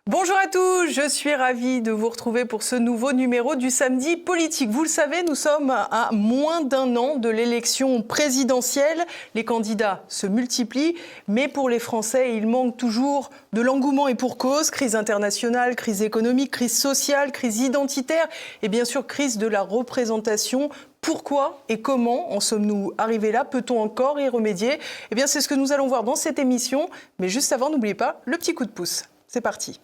Bonjour à tous, je suis ravie de vous retrouver pour ce nouveau numéro du Samedi Politique. Vous le savez, nous sommes à moins d'un an de l'élection présidentielle. Les candidats se multiplient, mais pour les Français, il manque toujours de l'engouement et pour cause. Crise internationale, crise économique, crise sociale, crise identitaire et bien sûr crise de la représentation. Pourquoi et comment en sommes-nous arrivés là? Peut-on encore y remédier? Eh bien, c'est ce que nous allons voir dans cette émission. Mais juste avant, n'oubliez pas le petit coup de pouce. C'est parti.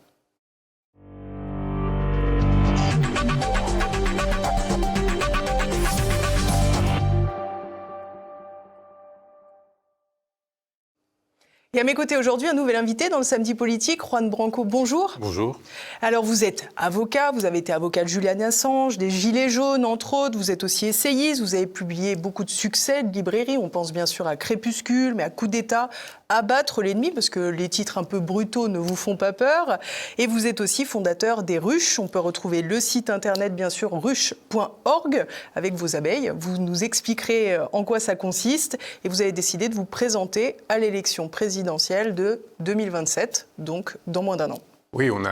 Et à mes côtés aujourd'hui, un nouvel invité dans le Samedi Politique, Juan Branco, bonjour. Bonjour. Alors vous êtes avocat, vous avez été avocat de Julian Assange, des Gilets jaunes entre autres, vous êtes aussi essayiste, vous avez publié beaucoup de succès de librairies, on pense bien sûr à Crépuscule, mais à Coup d'État, Abattre l'ennemi, parce que les titres un peu brutaux ne vous font pas peur. Et vous êtes aussi fondateur des Ruches, on peut retrouver le site internet bien sûr ruche.org avec vos abeilles. Vous nous expliquerez en quoi ça consiste et vous avez décidé de vous présenter à l'élection présidentielle de 2027, donc dans moins d'un an. Oui, on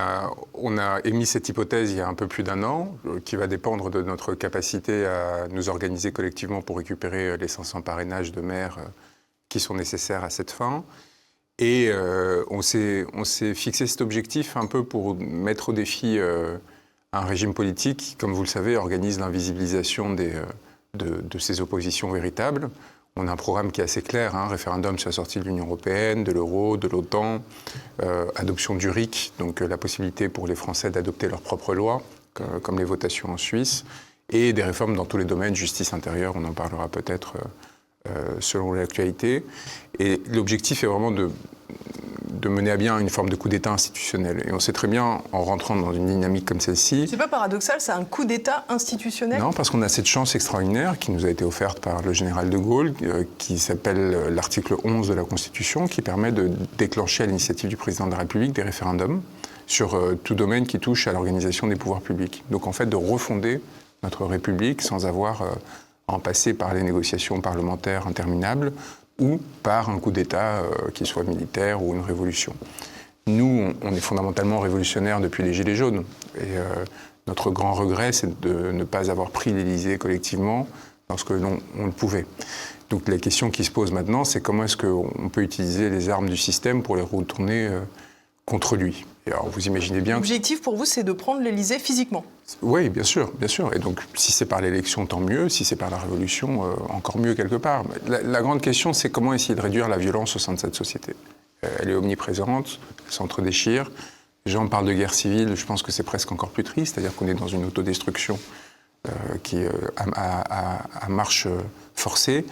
a émis cette hypothèse il y a un peu plus d'un an, qui va dépendre de notre capacité à nous organiser collectivement pour récupérer les 500 parrainages de maires qui sont nécessaires à cette fin. Et on s'est fixé cet objectif un peu pour mettre au défi un régime politique qui, comme vous le savez, organise l'invisibilisation de ses oppositions véritables. On a un programme qui est assez clair, référendum sur la sortie de l'Union européenne, de l'euro, de l'OTAN, adoption du RIC, donc la possibilité pour les Français d'adopter leurs propres lois, comme les votations en Suisse, et des réformes dans tous les domaines, justice intérieure, on en parlera peut-être selon l'actualité. Et l'objectif est vraiment de mener à bien une forme de coup d'État institutionnel. Et on sait très bien, en rentrant dans une dynamique comme celle-ci... C'est pas paradoxal, c'est un coup d'État institutionnel? Non, parce qu'on a cette chance extraordinaire qui nous a été offerte par le général de Gaulle, qui s'appelle l'article 11 de la Constitution, qui permet de déclencher à l'initiative du président de la République des référendums sur tout domaine qui touche à l'organisation des pouvoirs publics. Donc en fait, de refonder notre République sans avoir à en passer par les négociations parlementaires interminables, ou par un coup d'État, qu'il soit militaire ou une révolution. Nous, on est fondamentalement révolutionnaires depuis les Gilets jaunes. Et notre grand regret, c'est de ne pas avoir pris l'Élysée collectivement lorsque l'on le pouvait. Donc la question qui se pose maintenant, c'est comment est-ce qu'on peut utiliser les armes du système pour les retourner contre lui. Et alors vous imaginez bien... L'objectif pour vous, c'est de prendre l'Élysée physiquement? Oui, bien sûr, bien sûr. Et donc, si c'est par l'élection, tant mieux. Si c'est par la révolution, encore mieux quelque part. La grande question, c'est comment essayer de réduire la violence au sein de cette société. Elle est omniprésente, elle s'entre-déchire. Les gens parlent de guerre civile, je pense que c'est presque encore plus triste. C'est-à-dire qu'on est dans une autodestruction qui est à marche forcée.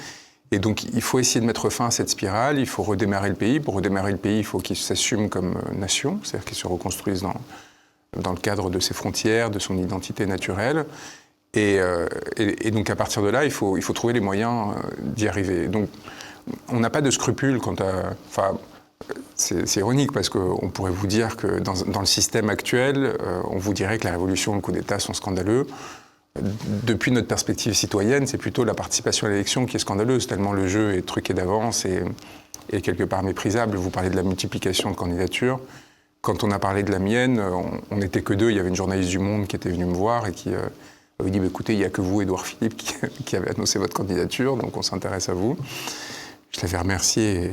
Et donc, il faut essayer de mettre fin à cette spirale, il faut redémarrer le pays. Pour redémarrer le pays, il faut qu'il s'assume comme nation, c'est-à-dire qu'il se reconstruise dans le cadre de ses frontières, de son identité naturelle. Et donc, à partir de là, il faut trouver les moyens d'y arriver. Donc, on n'a pas de scrupules quant à... Enfin, c'est ironique parce qu'on pourrait vous dire que dans le système actuel, on vous dirait que la révolution et le coup d'État sont scandaleux. Depuis notre perspective citoyenne, c'est plutôt la participation à l'élection qui est scandaleuse, tellement le jeu est truqué d'avance et quelque part méprisable. Vous parlez de la multiplication de candidatures. Quand on a parlé de la mienne, on n'était que deux. Il y avait une journaliste du Monde qui était venue me voir et qui avait dit écoutez, il n'y a que vous, Édouard Philippe, qui avez annoncé votre candidature, donc on s'intéresse à vous. Je l'avais remercié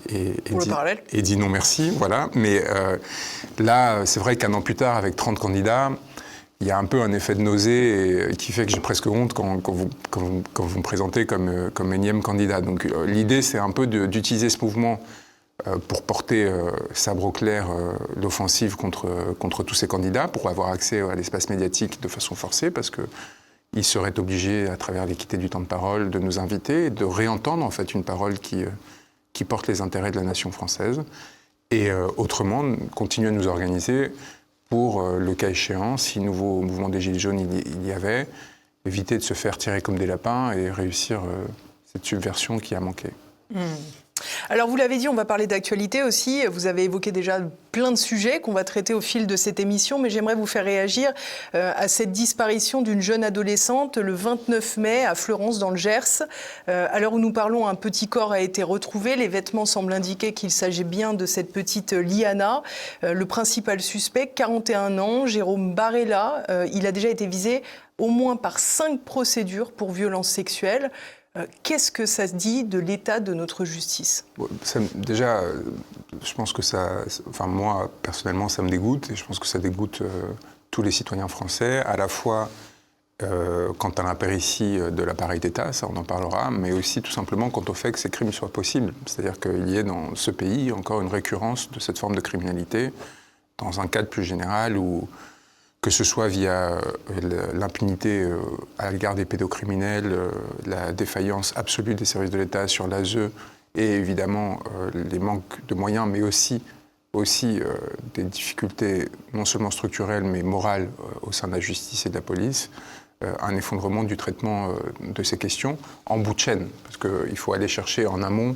et dit non merci. Voilà. Mais là, c'est vrai qu'un an plus tard, avec 30 candidats, il y a un peu un effet de nausée qui fait que j'ai presque honte quand vous me présentez comme énième candidat. Donc l'idée, c'est un peu d'utiliser ce mouvement pour porter sabre au clair l'offensive contre tous ces candidats, pour avoir accès à l'espace médiatique de façon forcée, parce qu'ils seraient obligés, à travers l'équité du temps de parole, de nous inviter et de réentendre en fait une parole qui porte les intérêts de la nation française. Et autrement, continuer à nous organiser pour, le cas échéant, si nouveau mouvement des Gilets jaunes il y avait, éviter de se faire tirer comme des lapins et réussir cette subversion qui a manqué. Alors vous l'avez dit, on va parler d'actualité aussi. Vous avez évoqué déjà plein de sujets qu'on va traiter au fil de cette émission, mais j'aimerais vous faire réagir à cette disparition d'une jeune adolescente le 29 mai à Fleurance dans le Gers. À l'heure où nous parlons, un petit corps a été retrouvé. Les vêtements semblent indiquer qu'il s'agit bien de cette petite Liana. Le principal suspect, 41 ans, Jérôme Barella, il a déjà été visé au moins par 5 procédures pour violences sexuelles. Qu'est-ce que ça se dit de l'état de notre justice ? Déjà, je pense que moi, personnellement, ça me dégoûte, et je pense que ça dégoûte tous les citoyens français, à la fois quant à l'impéritie de l'appareil d'État, ça on en parlera, mais aussi tout simplement quant au fait que ces crimes soient possibles. C'est-à-dire qu'il y ait dans ce pays encore une récurrence de cette forme de criminalité, dans un cadre plus général où, que ce soit via l'impunité à l'égard des pédocriminels, la défaillance absolue des services de l'État sur l'ASE et évidemment les manques de moyens, mais aussi des difficultés non seulement structurelles mais morales au sein de la justice et de la police, un effondrement du traitement de ces questions en bout de chaîne, parce qu'il faut aller chercher en amont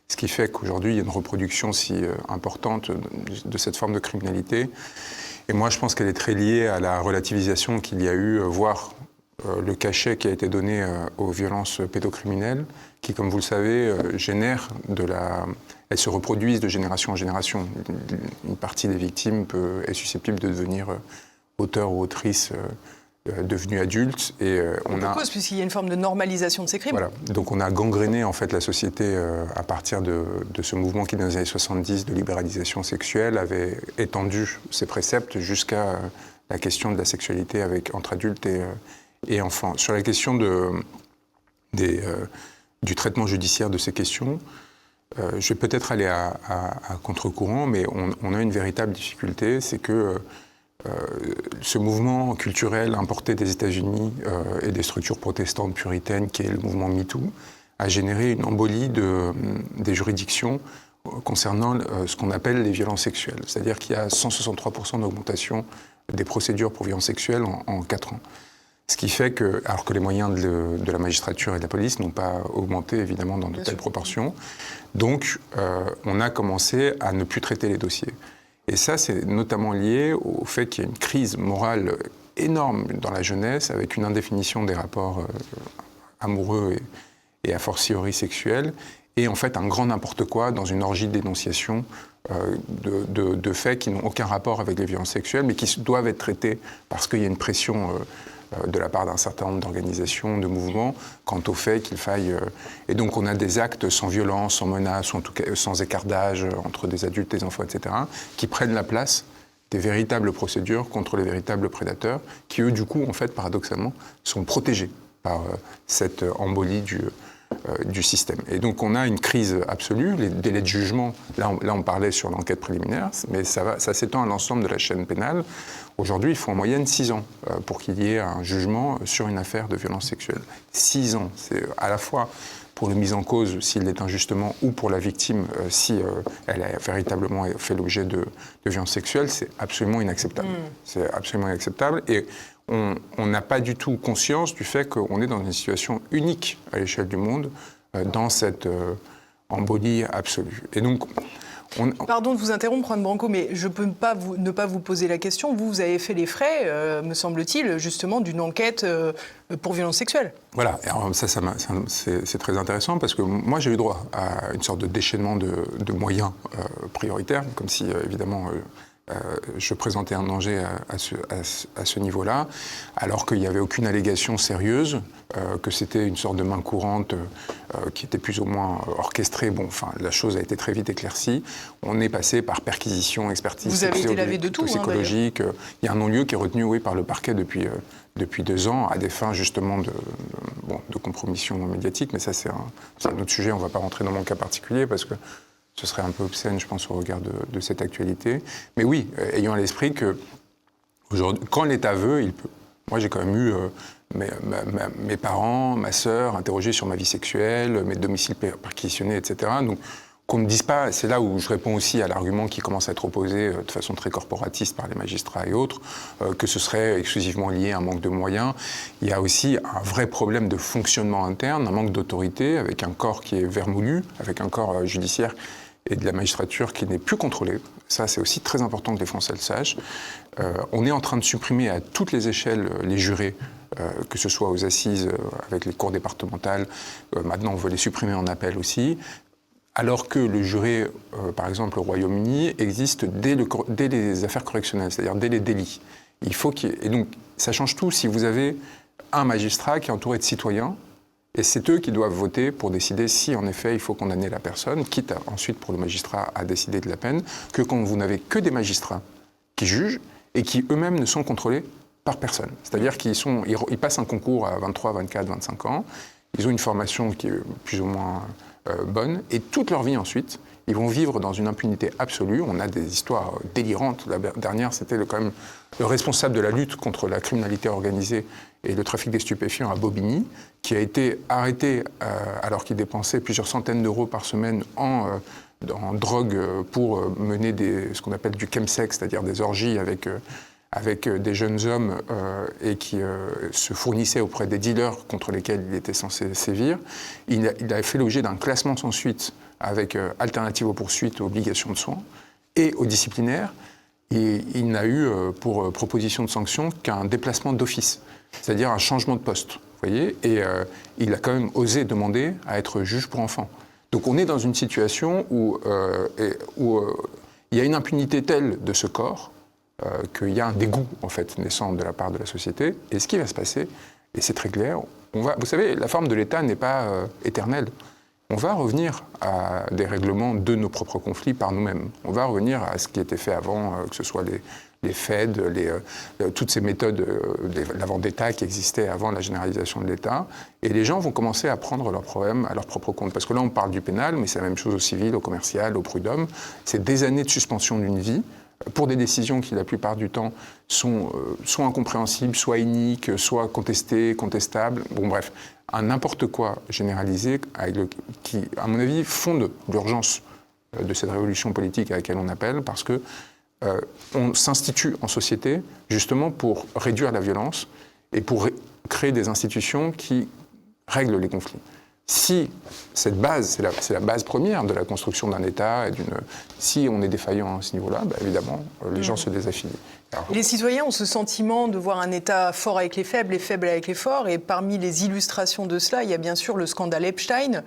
ce qui fait qu'aujourd'hui il y a une reproduction si importante de cette forme de criminalité. Et moi, je pense qu'elle est très liée à la relativisation qu'il y a eu, voire le cachet qui a été donné aux violences pédocriminelles, qui, comme vous le savez, elles se reproduisent de génération en génération. Une partie des victimes est susceptible de devenir auteur ou autrice devenus adultes. Et cause, puisqu'il y a une forme de normalisation de ces crimes. Voilà. Donc on a gangréné en fait la société à partir de ce mouvement qui, dans les années 70, de libéralisation sexuelle, avait étendu ses préceptes jusqu'à la question de la sexualité entre adultes et enfants. Sur la question du traitement judiciaire de ces questions, je vais peut-être aller à contre-courant, mais on a une véritable difficulté, c'est que ce mouvement culturel importé des États-Unis et des structures protestantes puritaines, qui est le mouvement MeToo, a généré une embolie des juridictions concernant ce qu'on appelle les violences sexuelles. C'est-à-dire qu'il y a 163% d'augmentation des procédures pour violences sexuelles en 4 ans. Ce qui fait que, alors que les moyens de la magistrature et de la police n'ont pas augmenté, évidemment, dans de telles proportions, donc on a commencé à ne plus traiter les dossiers. Et ça, c'est notamment lié au fait qu'il y a une crise morale énorme dans la jeunesse, avec une indéfinition des rapports amoureux et a fortiori sexuels, et en fait un grand n'importe quoi dans une orgie de dénonciation de faits qui n'ont aucun rapport avec les violences sexuelles, mais qui doivent être traités parce qu'il y a une pression de la part d'un certain nombre d'organisations, de mouvements, quant au fait qu'il faille... Et donc on a des actes sans violence, sans menace, ou en tout cas sans écart d'âge entre des adultes, des enfants, etc., qui prennent la place des véritables procédures contre les véritables prédateurs, qui eux, du coup, en fait, paradoxalement, sont protégés par cette embolie du système. Et donc on a une crise absolue, les délais de jugement, là on parlait sur l'enquête préliminaire, mais ça s'étend à l'ensemble de la chaîne pénale. Aujourd'hui, il faut en moyenne 6 ans pour qu'il y ait un jugement sur une affaire de violence sexuelle. 6 ans, c'est à la fois pour le mis en cause s'il l'est injustement ou pour la victime si elle a véritablement fait l'objet de violences sexuelles, c'est absolument inacceptable. C'est absolument inacceptable. Et on n'a pas du tout conscience du fait qu'on est dans une situation unique à l'échelle du monde dans cette embolie absolue. Et donc, Pardon de vous interrompre, Juan Branco, mais je ne peux ne pas vous poser la question. Vous avez fait les frais, me semble-t-il, justement, d'une enquête pour violence sexuelle. Voilà, alors c'est très intéressant parce que moi j'ai eu droit à une sorte de déchaînement de moyens prioritaires, comme si évidemment je présentais un danger à ce niveau-là, alors qu'il n'y avait aucune allégation sérieuse, que c'était une sorte de main courante qui était plus ou moins orchestrée. Bon, enfin, la chose a été très vite éclaircie. On est passé par perquisition, expertise. Vous avez été lavé de tout, toxicologique. Il y a un non-lieu qui est retenu, oui, par le parquet depuis 2 ans, à des fins justement de compromission médiatique. Mais ça, c'est un autre sujet. On ne va pas rentrer dans mon cas particulier parce que ce serait un peu obscène, je pense, au regard de cette actualité. Mais oui, ayons à l'esprit que quand l'État veut, il peut. Moi, j'ai quand même eu mes parents, ma sœur interrogés sur ma vie sexuelle, mes domiciles perquisitionnés, etc. Donc qu'on ne dise pas, c'est là où je réponds aussi à l'argument qui commence à être opposé de façon très corporatiste par les magistrats et autres, que ce serait exclusivement lié à un manque de moyens. Il y a aussi un vrai problème de fonctionnement interne, un manque d'autorité, avec un corps qui est vermoulu, avec un corps judiciaire et de la magistrature qui n'est plus contrôlé. Ça, c'est aussi très important que les Français le sachent. On est en train de supprimer à toutes les échelles les jurés, que ce soit aux assises, avec les cours départementales. Maintenant, on veut les supprimer en appel aussi. Alors que le juré, par exemple au Royaume-Uni, existe dès les affaires correctionnelles, c'est-à-dire dès les délits. Et donc, ça change tout si vous avez un magistrat qui est entouré de citoyens, et c'est eux qui doivent voter pour décider si, en effet, il faut condamner la personne, quitte ensuite pour le magistrat à décider de la peine, que quand vous n'avez que des magistrats qui jugent et qui eux-mêmes ne sont contrôlés par personne. C'est-à-dire qu'ils passent un concours à 23, 24, 25 ans, ils ont une formation qui est plus ou moins bonne, et toute leur vie ensuite, ils vont vivre dans une impunité absolue. On a des histoires délirantes. La dernière, c'était quand même le responsable de la lutte contre la criminalité organisée et le trafic des stupéfiants à Bobigny, qui a été arrêté alors qu'il dépensait plusieurs centaines d'euros par semaine en drogue pour mener ce qu'on appelle du chemsex, c'est-à-dire des orgies avec des jeunes hommes et qui se fournissaient auprès des dealers contre lesquels il était censé sévir. Il a fait l'objet d'un classement sans suite avec alternative aux poursuites, aux obligations de soins et aux disciplinaires. Et il n'a eu pour proposition de sanction qu'un déplacement d'office, c'est-à-dire un changement de poste. Vous voyez, et il a quand même osé demander à être juge pour enfants. Donc on est dans une situation où il y a une impunité telle de ce corps qu'il y a un dégoût en fait naissant de la part de la société. Et ce qui va se passer, et c'est très clair, vous savez, la forme de l'État n'est pas éternelle. On va revenir à des règlements de nos propres conflits par nous-mêmes. On va revenir à ce qui était fait avant, que ce soit les Fed, toutes ces méthodes, la vendetta qui existait avant la généralisation de l'État. Et les gens vont commencer à prendre leurs problèmes à leur propre compte. Parce que là, on parle du pénal, mais c'est la même chose au civil, au commercial, au prud'homme. C'est des années de suspension d'une vie pour des décisions qui, la plupart du temps, sont soit incompréhensibles, soit iniques, soit contestées, contestables. Bon, bref, un n'importe quoi généralisé qui, à mon avis, fonde l'urgence de cette révolution politique à laquelle on appelle, parce que on s'institue en société justement pour réduire la violence et pour créer des institutions qui règlent les conflits. Si cette base, c'est la base première de la construction d'un État, si on est défaillant à ce niveau-là, évidemment, les gens se désaffilient. Alors, les citoyens ont ce sentiment de voir un État fort avec les faibles et faible avec les forts. Et parmi les illustrations de cela, il y a bien sûr le scandale Epstein,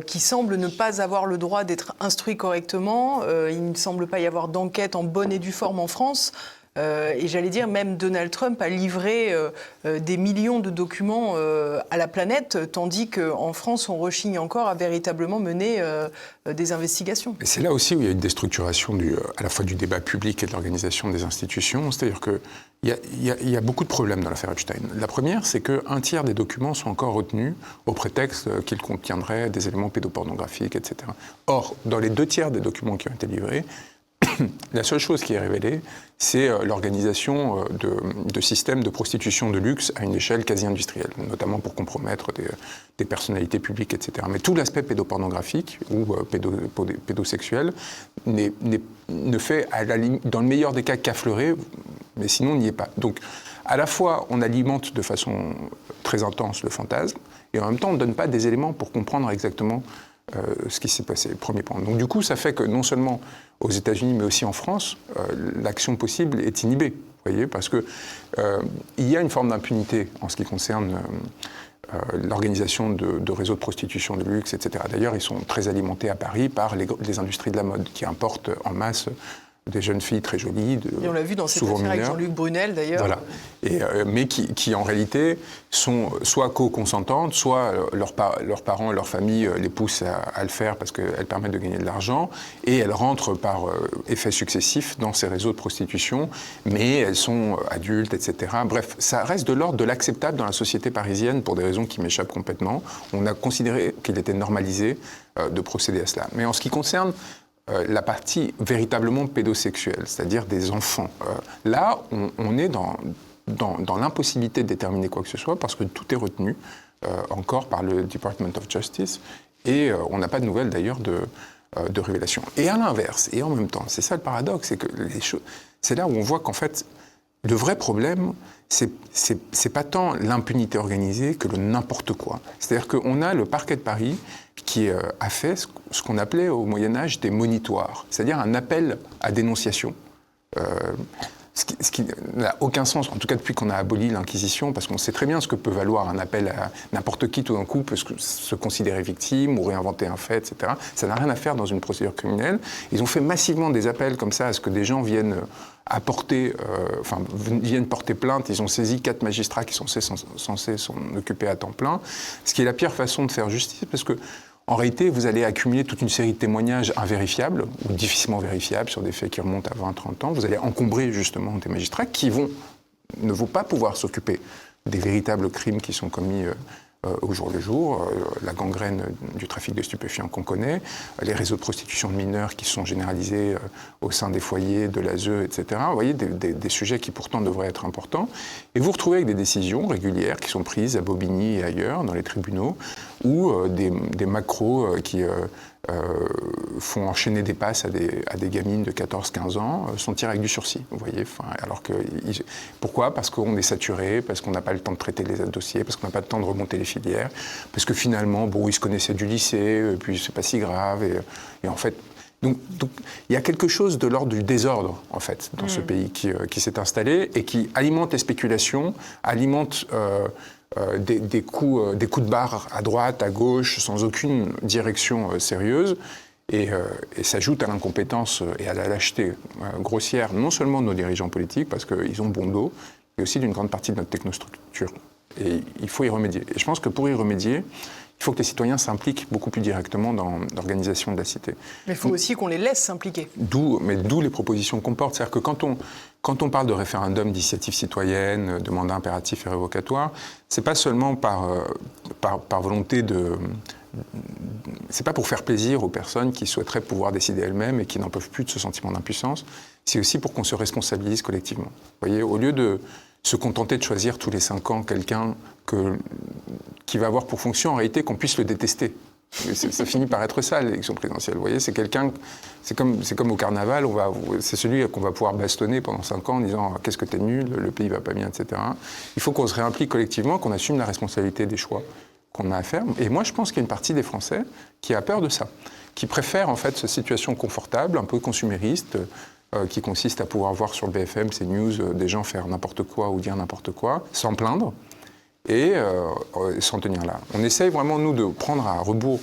qui semble ne pas avoir le droit d'être instruit correctement. Il ne semble pas y avoir d'enquête en bonne et due forme en France. Et j'allais dire, même Donald Trump a livré des millions de documents à la planète, tandis qu'en France, on rechigne encore à véritablement mener des investigations. Et c'est là aussi où il y a une déstructuration à la fois du débat public et de l'organisation des institutions. C'est-à-dire qu'il y a beaucoup de problèmes dans l'affaire Epstein. La première, c'est qu'un tiers des documents sont encore retenus au prétexte qu'ils contiendraient des éléments pédopornographiques, etc. Or, dans les 2 tiers des documents qui ont été livrés, la seule chose qui est révélée, c'est l'organisation de systèmes de prostitution de luxe à une échelle quasi industrielle, notamment pour compromettre des personnalités publiques, etc. Mais tout l'aspect pédopornographique ou pédosexuel ne fait, dans le meilleur des cas, qu'affleurer, mais sinon on n'y est pas. Donc, à la fois, on alimente de façon très intense le fantasme, et en même temps, on ne donne pas des éléments pour comprendre exactement ce qui s'est passé, premier point. Donc du coup, ça fait que non seulement aux États-Unis, mais aussi en France, l'action possible est inhibée, vous voyez, parce que il y a une forme d'impunité en ce qui concerne l'organisation de réseaux de prostitution de luxe, etc. D'ailleurs, ils sont très alimentés à Paris par les industries de la mode qui importent en masse des jeunes filles très jolies. Et on l'a vu dans cette affaire avec Jean-Luc Brunel, d'ailleurs. Voilà. Mais qui, en réalité, sont soit co-consentantes, soit leurs parents et leur famille les poussent à le faire parce qu'elles permettent de gagner de l'argent, et elles rentrent par effets successifs dans ces réseaux de prostitution, mais elles sont adultes, etc. Bref, ça reste de l'ordre de l'acceptable dans la société parisienne pour des raisons qui m'échappent complètement. On a considéré qu'il était normalisé de procéder à cela. Mais en ce qui concerne la partie véritablement pédosexuelle, c'est-à-dire des enfants. Là, on est dans l'impossibilité de déterminer quoi que ce soit parce que tout est retenu encore par le Department of Justice et on n'a pas de nouvelles d'ailleurs de révélation. Et à l'inverse, et en même temps, c'est ça le paradoxe, c'est que c'est là où on voit qu'en fait, le vrai problème, c'est pas tant l'impunité organisée que le n'importe quoi. C'est-à-dire qu'on a le parquet de Paris qui a fait ce qu'on appelait au Moyen-Âge des monitoires, c'est-à-dire un appel à dénonciation. Ce qui n'a aucun sens, en tout cas depuis qu'on a aboli l'Inquisition, parce qu'on sait très bien ce que peut valoir un appel à n'importe qui tout d'un coup peut se considérer victime ou réinventer un fait, etc. Ça n'a rien à faire dans une procédure criminelle. Ils ont fait massivement des appels comme ça à ce que des gens viennent viennent porter plainte. Ils ont saisi 4 magistrats qui sont censés s'en occuper à temps plein, ce qui est la pire façon de faire justice, parce que en réalité, vous allez accumuler toute une série de témoignages invérifiables ou difficilement vérifiables sur des faits qui remontent à 20-30 ans. Vous allez encombrer justement des magistrats qui ne vont pas pouvoir s'occuper des véritables crimes qui sont commis au jour le jour, la gangrène du trafic de stupéfiants qu'on connaît, les réseaux de prostitution de mineurs qui sont généralisés au sein des foyers, de l'ASE, etc. Vous voyez, des sujets qui pourtant devraient être importants. Et vous retrouvez avec des décisions régulières qui sont prises à Bobigny et ailleurs, dans les tribunaux, ou des macros qui font enchaîner des passes à des gamines de 14-15 ans, sont tirés avec du sursis, vous voyez. Pourquoi ? Parce qu'on est saturé, parce qu'on n'a pas le temps de traiter les dossiers, parce qu'on n'a pas le temps de remonter les filières, parce que finalement, ils se connaissaient du lycée, et puis c'est pas si grave, et en fait... Donc, il y a quelque chose de l'ordre du désordre, en fait, dans ce pays qui s'est installé et qui alimente les spéculations, alimente des coups de barre à droite, à gauche, sans aucune direction sérieuse, et s'ajoute à l'incompétence et à la lâcheté grossière, non seulement de nos dirigeants politiques, parce qu'ils ont bon dos, mais aussi d'une grande partie de notre technostructure. Et il faut y remédier. Et je pense que pour y remédier, il faut que les citoyens s'impliquent beaucoup plus directement dans l'organisation de la cité. Mais il faut aussi qu'on les laisse s'impliquer. D'où les propositions qu'on porte. C'est-à-dire que quand on parle de référendum, d'initiative citoyenne, de mandat impératif et révocatoire, c'est pas seulement par volonté de... C'est pas pour faire plaisir aux personnes qui souhaiteraient pouvoir décider elles-mêmes et qui n'en peuvent plus de ce sentiment d'impuissance. C'est aussi pour qu'on se responsabilise collectivement. Vous voyez, au lieu de se contenter de choisir tous les 5 ans quelqu'un qui va avoir pour fonction, en réalité, qu'on puisse le détester. Ça finit par être ça, l'élection présidentielle. Vous voyez, c'est quelqu'un, c'est comme au carnaval, c'est celui qu'on va pouvoir bastonner pendant 5 ans en disant « qu'est-ce que t'es nul, le pays va pas bien, etc. » Il faut qu'on se réimplique collectivement, qu'on assume la responsabilité des choix qu'on a à faire. Et moi, je pense qu'il y a une partie des Français qui a peur de ça, qui préfère en fait cette situation confortable, un peu consumériste, qui consiste à pouvoir voir sur le BFM, CNews, des gens faire n'importe quoi ou dire n'importe quoi, sans plaindre, et s'en tenir là. On essaye vraiment, nous, de prendre à rebours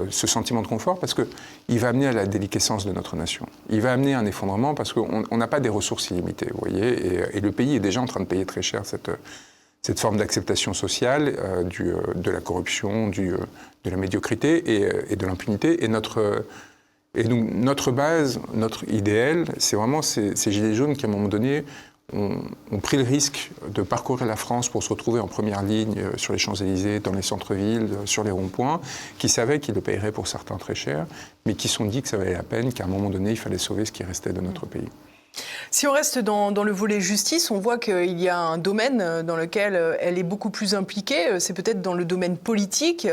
ce sentiment de confort parce qu'il va amener à la déliquescence de notre nation. Il va amener à un effondrement parce qu'on n'a pas des ressources illimitées, vous voyez, et le pays est déjà en train de payer très cher cette forme d'acceptation sociale de la corruption, de la médiocrité et de l'impunité. Et donc notre base, notre idéal, c'est vraiment ces gilets jaunes qui, à un moment donné, ont pris le risque de parcourir la France pour se retrouver en première ligne sur les Champs-Élysées, dans les centres-villes, sur les ronds-points, qui savaient qu'ils le paieraient pour certains très cher, mais qui se sont dit que ça valait la peine, qu'à un moment donné, il fallait sauver ce qui restait de notre pays. Si on reste dans le volet justice, on voit qu'il y a un domaine dans lequel elle est beaucoup plus impliquée, c'est peut-être dans le domaine politique.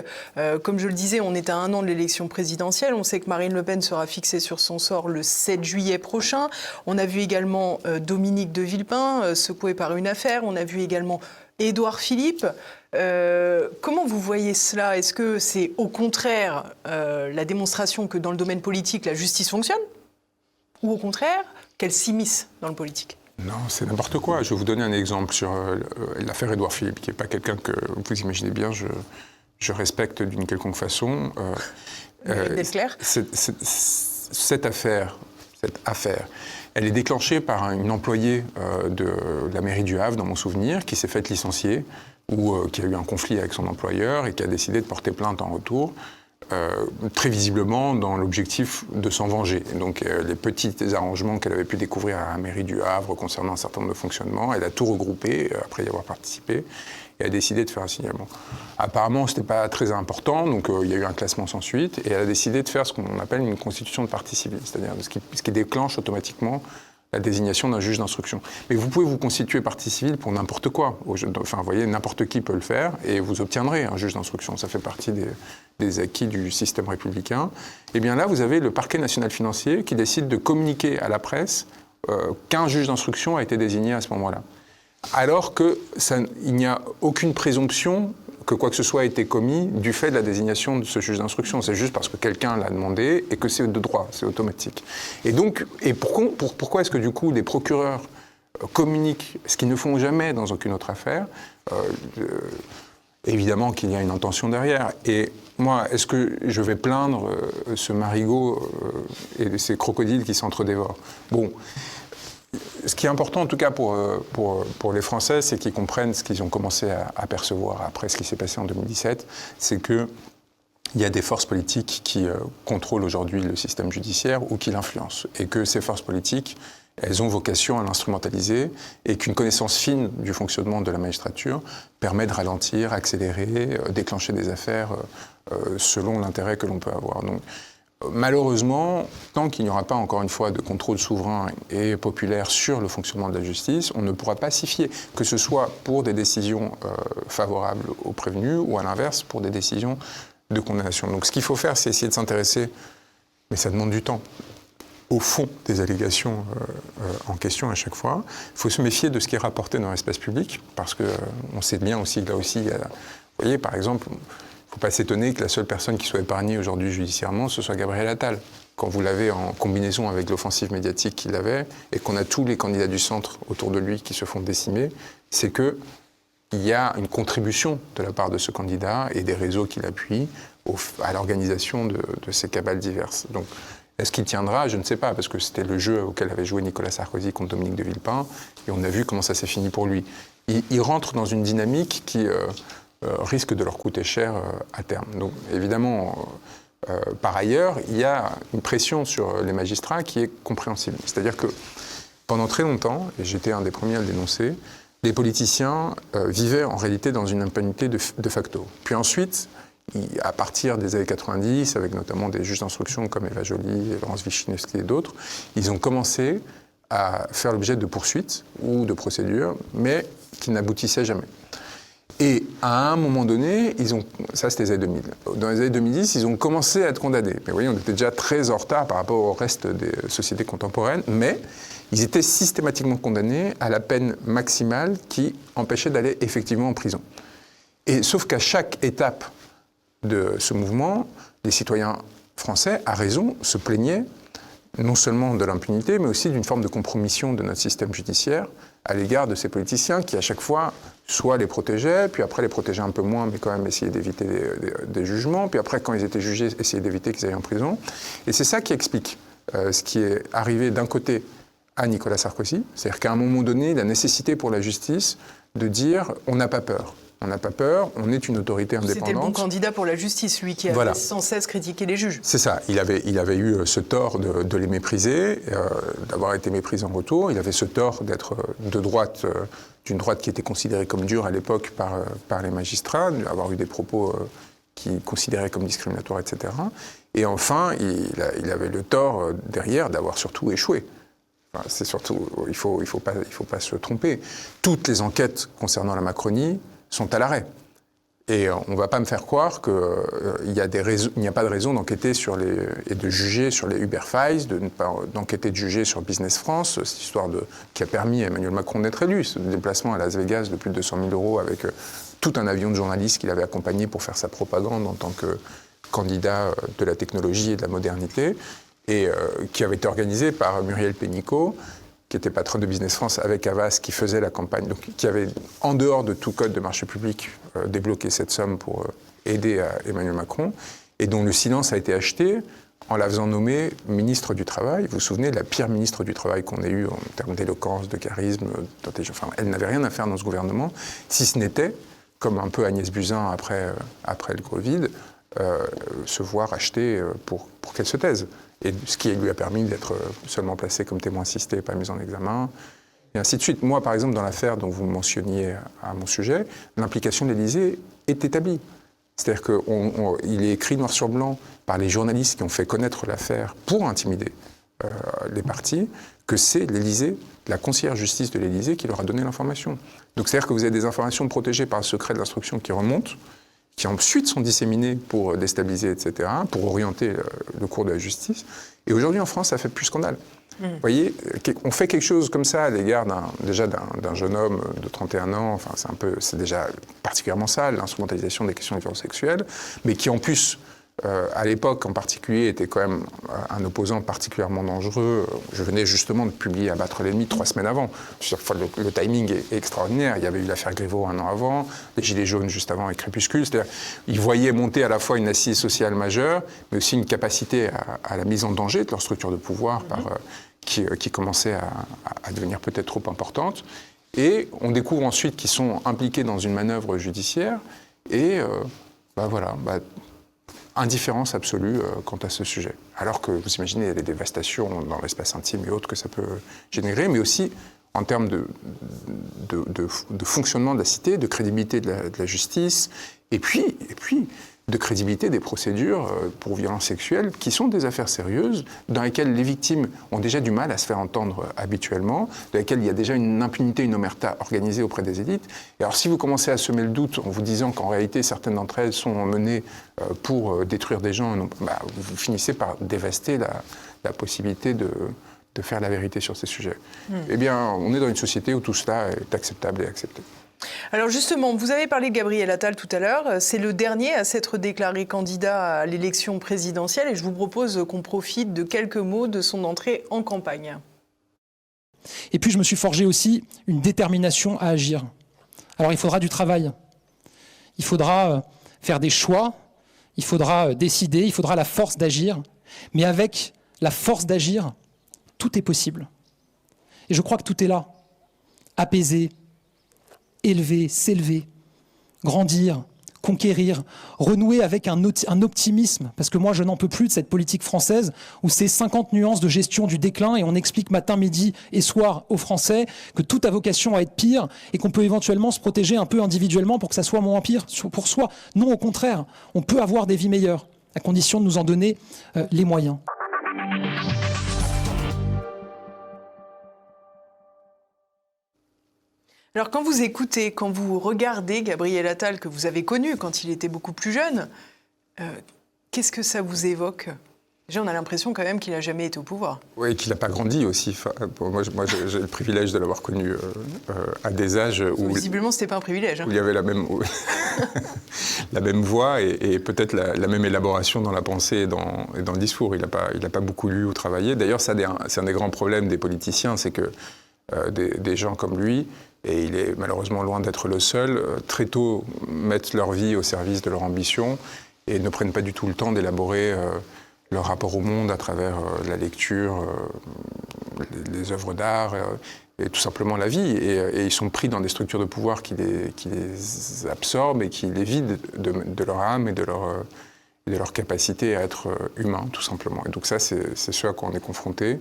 Comme je le disais, on est à 1 an de l'élection présidentielle, on sait que Marine Le Pen sera fixée sur son sort le 7 juillet prochain. On a vu également Dominique de Villepin secoué par une affaire, on a vu également Édouard Philippe. Comment vous voyez cela ? Est-ce que c'est au contraire la démonstration que dans le domaine politique, la justice fonctionne ? Ou au contraire, qu'elle s'immisce dans le politique? Non, c'est n'importe quoi. Je vais vous donner un exemple sur l'affaire Édouard Philippe, qui n'est pas quelqu'un que, vous imaginez bien, je respecte d'une quelconque façon. D'être clair. Cette affaire, elle est déclenchée par une employée de la mairie du Havre, dans mon souvenir, qui s'est faite licencier, ou qui a eu un conflit avec son employeur et qui a décidé de porter plainte en retour. Très visiblement dans l'objectif de s'en venger. Donc les petits arrangements qu'elle avait pu découvrir à la mairie du Havre concernant un certain nombre de fonctionnements, elle a tout regroupé après y avoir participé et a décidé de faire un signalement. Apparemment, ce n'était pas très important, donc il y a eu un classement sans suite et elle a décidé de faire ce qu'on appelle une constitution de partie civile, c'est-à-dire ce qui déclenche automatiquement la désignation d'un juge d'instruction. Mais vous pouvez vous constituer partie civile pour n'importe quoi. Enfin, vous voyez, n'importe qui peut le faire et vous obtiendrez un juge d'instruction. Ça fait partie des acquis du système républicain. Et bien là, vous avez le parquet national financier qui décide de communiquer à la presse qu'un juge d'instruction a été désigné à ce moment-là. Alors qu'il n'y a aucune présomption que quoi que ce soit a été commis du fait de la désignation de ce juge d'instruction. C'est juste parce que quelqu'un l'a demandé et que c'est de droit, c'est automatique. Et donc, pourquoi est-ce que du coup les procureurs communiquent, ce qu'ils ne font jamais dans aucune autre affaire, évidemment qu'il y a une intention derrière. Et moi, est-ce que je vais plaindre ce marigot et ces crocodiles qui s'entre-dévorent ? Bon. Ce qui est important, en tout cas, pour les Français, c'est qu'ils comprennent ce qu'ils ont commencé à percevoir après ce qui s'est passé en 2017, c'est qu'il y a des forces politiques qui contrôlent aujourd'hui le système judiciaire ou qui l'influencent. Et que ces forces politiques, elles ont vocation à l'instrumentaliser et qu'une connaissance fine du fonctionnement de la magistrature permet de ralentir, accélérer, déclencher des affaires selon l'intérêt que l'on peut avoir. Donc, malheureusement, tant qu'il n'y aura pas, encore une fois, de contrôle souverain et populaire sur le fonctionnement de la justice, on ne pourra pas s'y fier, que ce soit pour des décisions favorables aux prévenus ou à l'inverse, pour des décisions de condamnation. Donc ce qu'il faut faire, c'est essayer de s'intéresser, mais ça demande du temps, au fond des allégations en question à chaque fois. Il faut se méfier de ce qui est rapporté dans l'espace public, parce qu'on sait bien aussi que là aussi, vous voyez, par exemple, il ne faut pas s'étonner que la seule personne qui soit épargnée aujourd'hui judiciairement, ce soit Gabriel Attal. Quand vous l'avez en combinaison avec l'offensive médiatique qu'il avait, et qu'on a tous les candidats du centre autour de lui qui se font décimer, c'est qu'il y a une contribution de la part de ce candidat et des réseaux qui l'appuient à l'organisation de ces cabales diverses. Donc, est-ce qu'il tiendra ? Je ne sais pas, parce que c'était le jeu auquel avait joué Nicolas Sarkozy contre Dominique de Villepin, et on a vu comment ça s'est fini pour lui. Il rentre dans une dynamique qui risque de leur coûter cher à terme. Donc, évidemment, par ailleurs, il y a une pression sur les magistrats qui est compréhensible. C'est-à-dire que pendant très longtemps, et j'étais un des premiers à le dénoncer, les politiciens vivaient en réalité dans une impunité de facto. Puis ensuite, à partir des années 90, avec notamment des juges d'instruction comme Eva Joly, Laurence Vichniewski et d'autres, ils ont commencé à faire l'objet de poursuites ou de procédures, mais qui n'aboutissaient jamais. Et à un moment donné, ça c'était les années 2000, dans les années 2010, ils ont commencé à être condamnés. Mais vous voyez, on était déjà très en retard par rapport au reste des sociétés contemporaines, mais ils étaient systématiquement condamnés à la peine maximale qui empêchait d'aller effectivement en prison. Et sauf qu'à chaque étape de ce mouvement, les citoyens français, à raison, se plaignaient non seulement de l'impunité, mais aussi d'une forme de compromission de notre système judiciaire à l'égard de ces politiciens qui, à chaque fois, soit les protégeaient, puis après les protégeaient un peu moins, mais quand même essayaient d'éviter des jugements, puis après, quand ils étaient jugés, essayaient d'éviter qu'ils aillent en prison. Et c'est ça qui explique ce qui est arrivé d'un côté à Nicolas Sarkozy, c'est-à-dire qu'à un moment donné, la nécessité pour la justice de dire « on n'a pas peur ». On n'a pas peur, on est une autorité indépendante. C'était le bon candidat pour la justice, lui, qui avait sans cesse critiqué les juges. C'est ça, il avait eu ce tort de les mépriser, d'avoir été méprisé en retour. Il avait ce tort d'être de droite, d'une droite qui était considérée comme dure à l'époque par les magistrats, d'avoir eu des propos qu'il considérait comme discriminatoires, etc. Et enfin, il avait le tort derrière d'avoir surtout échoué. Enfin, c'est surtout, il faut pas se tromper. Toutes les enquêtes concernant la Macronie sont à l'arrêt. Et on ne va pas me faire croire qu'il n'y a pas de raison d'enquêter et de juger sur les Uber Files, d'enquêter, de juger sur Business France, cette histoire qui a permis à Emmanuel Macron d'être élu, ce déplacement à Las Vegas de plus de 200 000 € avec tout un avion de journalistes qu'il avait accompagné pour faire sa propagande en tant que candidat de la technologie et de la modernité, et qui avait été organisé par Muriel Pénicaud, qui était patron de Business France avec Havas, qui faisait la campagne, donc qui avait, en dehors de tout code de marché public, débloqué cette somme pour aider à Emmanuel Macron, et dont le silence a été acheté en la faisant nommer ministre du Travail. Vous vous souvenez de la pire ministre du Travail qu'on ait eue en termes d'éloquence, de charisme, d'intelligence. Enfin, elle n'avait rien à faire dans ce gouvernement, si ce n'était, comme un peu Agnès Buzyn après le Covid, se voir acheter pour qu'elle se taise. Et ce qui lui a permis d'être seulement placé comme témoin assisté et pas mis en examen, et ainsi de suite. Moi, par exemple, dans l'affaire dont vous mentionniez à mon sujet, l'implication de l'Élysée est établie. C'est-à-dire qu'il est écrit noir sur blanc par les journalistes qui ont fait connaître l'affaire pour intimider les partis, que c'est l'Élysée, la conseillère justice de l'Élysée qui leur a donné l'information. Donc c'est-à-dire que vous avez des informations protégées par le secret de l'instruction qui remontent, qui ensuite sont disséminées pour déstabiliser, etc., pour orienter le cours de la justice. Et aujourd'hui en France, ça fait plus scandale. Vous voyez, on fait quelque chose comme ça à l'égard d'un jeune homme de 31 ans, enfin c'est déjà particulièrement sale, l'instrumentalisation des questions de violence sexuelle, mais qui en plus, à l'époque en particulier, était quand même un opposant particulièrement dangereux. Je venais justement de publier Abattre l'ennemi 3 semaines avant. Le timing est extraordinaire. Il y avait eu l'affaire Griveaux 1 an avant, les Gilets jaunes juste avant et Crépuscule. C'est-à-dire, ils voyaient monter à la fois une assise sociale majeure, mais aussi une capacité à la mise en danger de leur structure de pouvoir qui commençait à devenir peut-être trop importante. Et on découvre ensuite qu'ils sont impliqués dans une manœuvre judiciaire et indifférence absolue quant à ce sujet. Alors que vous imaginez les dévastations dans l'espace intime et autres que ça peut générer, mais aussi en termes de fonctionnement de la cité, de crédibilité de la justice, et puis de crédibilité des procédures pour violences sexuelles, qui sont des affaires sérieuses, dans lesquelles les victimes ont déjà du mal à se faire entendre habituellement, dans lesquelles il y a déjà une impunité, une omerta organisée auprès des élites. Et alors si vous commencez à semer le doute en vous disant qu'en réalité certaines d'entre elles sont menées pour détruire des gens, vous finissez par dévaster la possibilité de faire la vérité sur ces sujets. Eh bien, on est dans une société où tout cela est acceptable et accepté. Alors justement, vous avez parlé de Gabriel Attal tout à l'heure. C'est le dernier à s'être déclaré candidat à l'élection présidentielle et je vous propose qu'on profite de quelques mots de son entrée en campagne. Et puis je me suis forgé aussi une détermination à agir. Alors il faudra du travail, il faudra faire des choix, il faudra décider, il faudra la force d'agir. Mais avec la force d'agir, tout est possible. Et je crois que tout est là. Apaiser, élever, s'élever, grandir, conquérir, renouer avec un optimisme. Parce que moi, je n'en peux plus de cette politique française où c'est 50 nuances de gestion du déclin et on explique matin, midi et soir aux Français que tout a vocation à être pire et qu'on peut éventuellement se protéger un peu individuellement pour que ça soit moins pire pour soi. Non, au contraire, on peut avoir des vies meilleures, à condition de nous en donner les moyens. Alors quand vous écoutez, quand vous regardez Gabriel Attal, que vous avez connu quand il était beaucoup plus jeune, qu'est-ce que ça vous évoque ? Déjà, on a l'impression quand même qu'il n'a jamais été au pouvoir. Oui, et qu'il n'a pas grandi aussi. Moi, j'ai le privilège de l'avoir connu à des âges où... Visiblement, ce n'était pas un privilège. Où il y avait la même voix et peut-être la même élaboration dans la pensée et dans le discours. Il n'a pas beaucoup lu ou travaillé. D'ailleurs, c'est un des grands problèmes des politiciens, c'est que des gens comme lui, et il est malheureusement loin d'être le seul, très tôt mettent leur vie au service de leur ambition et ne prennent pas du tout le temps d'élaborer leur rapport au monde à travers la lecture, les œuvres d'art et tout simplement la vie. Et ils sont pris dans des structures de pouvoir qui les absorbent et qui les vident de leur âme et de leur capacité à être humain, tout simplement. Et donc ça, c'est ce à quoi on est confronté.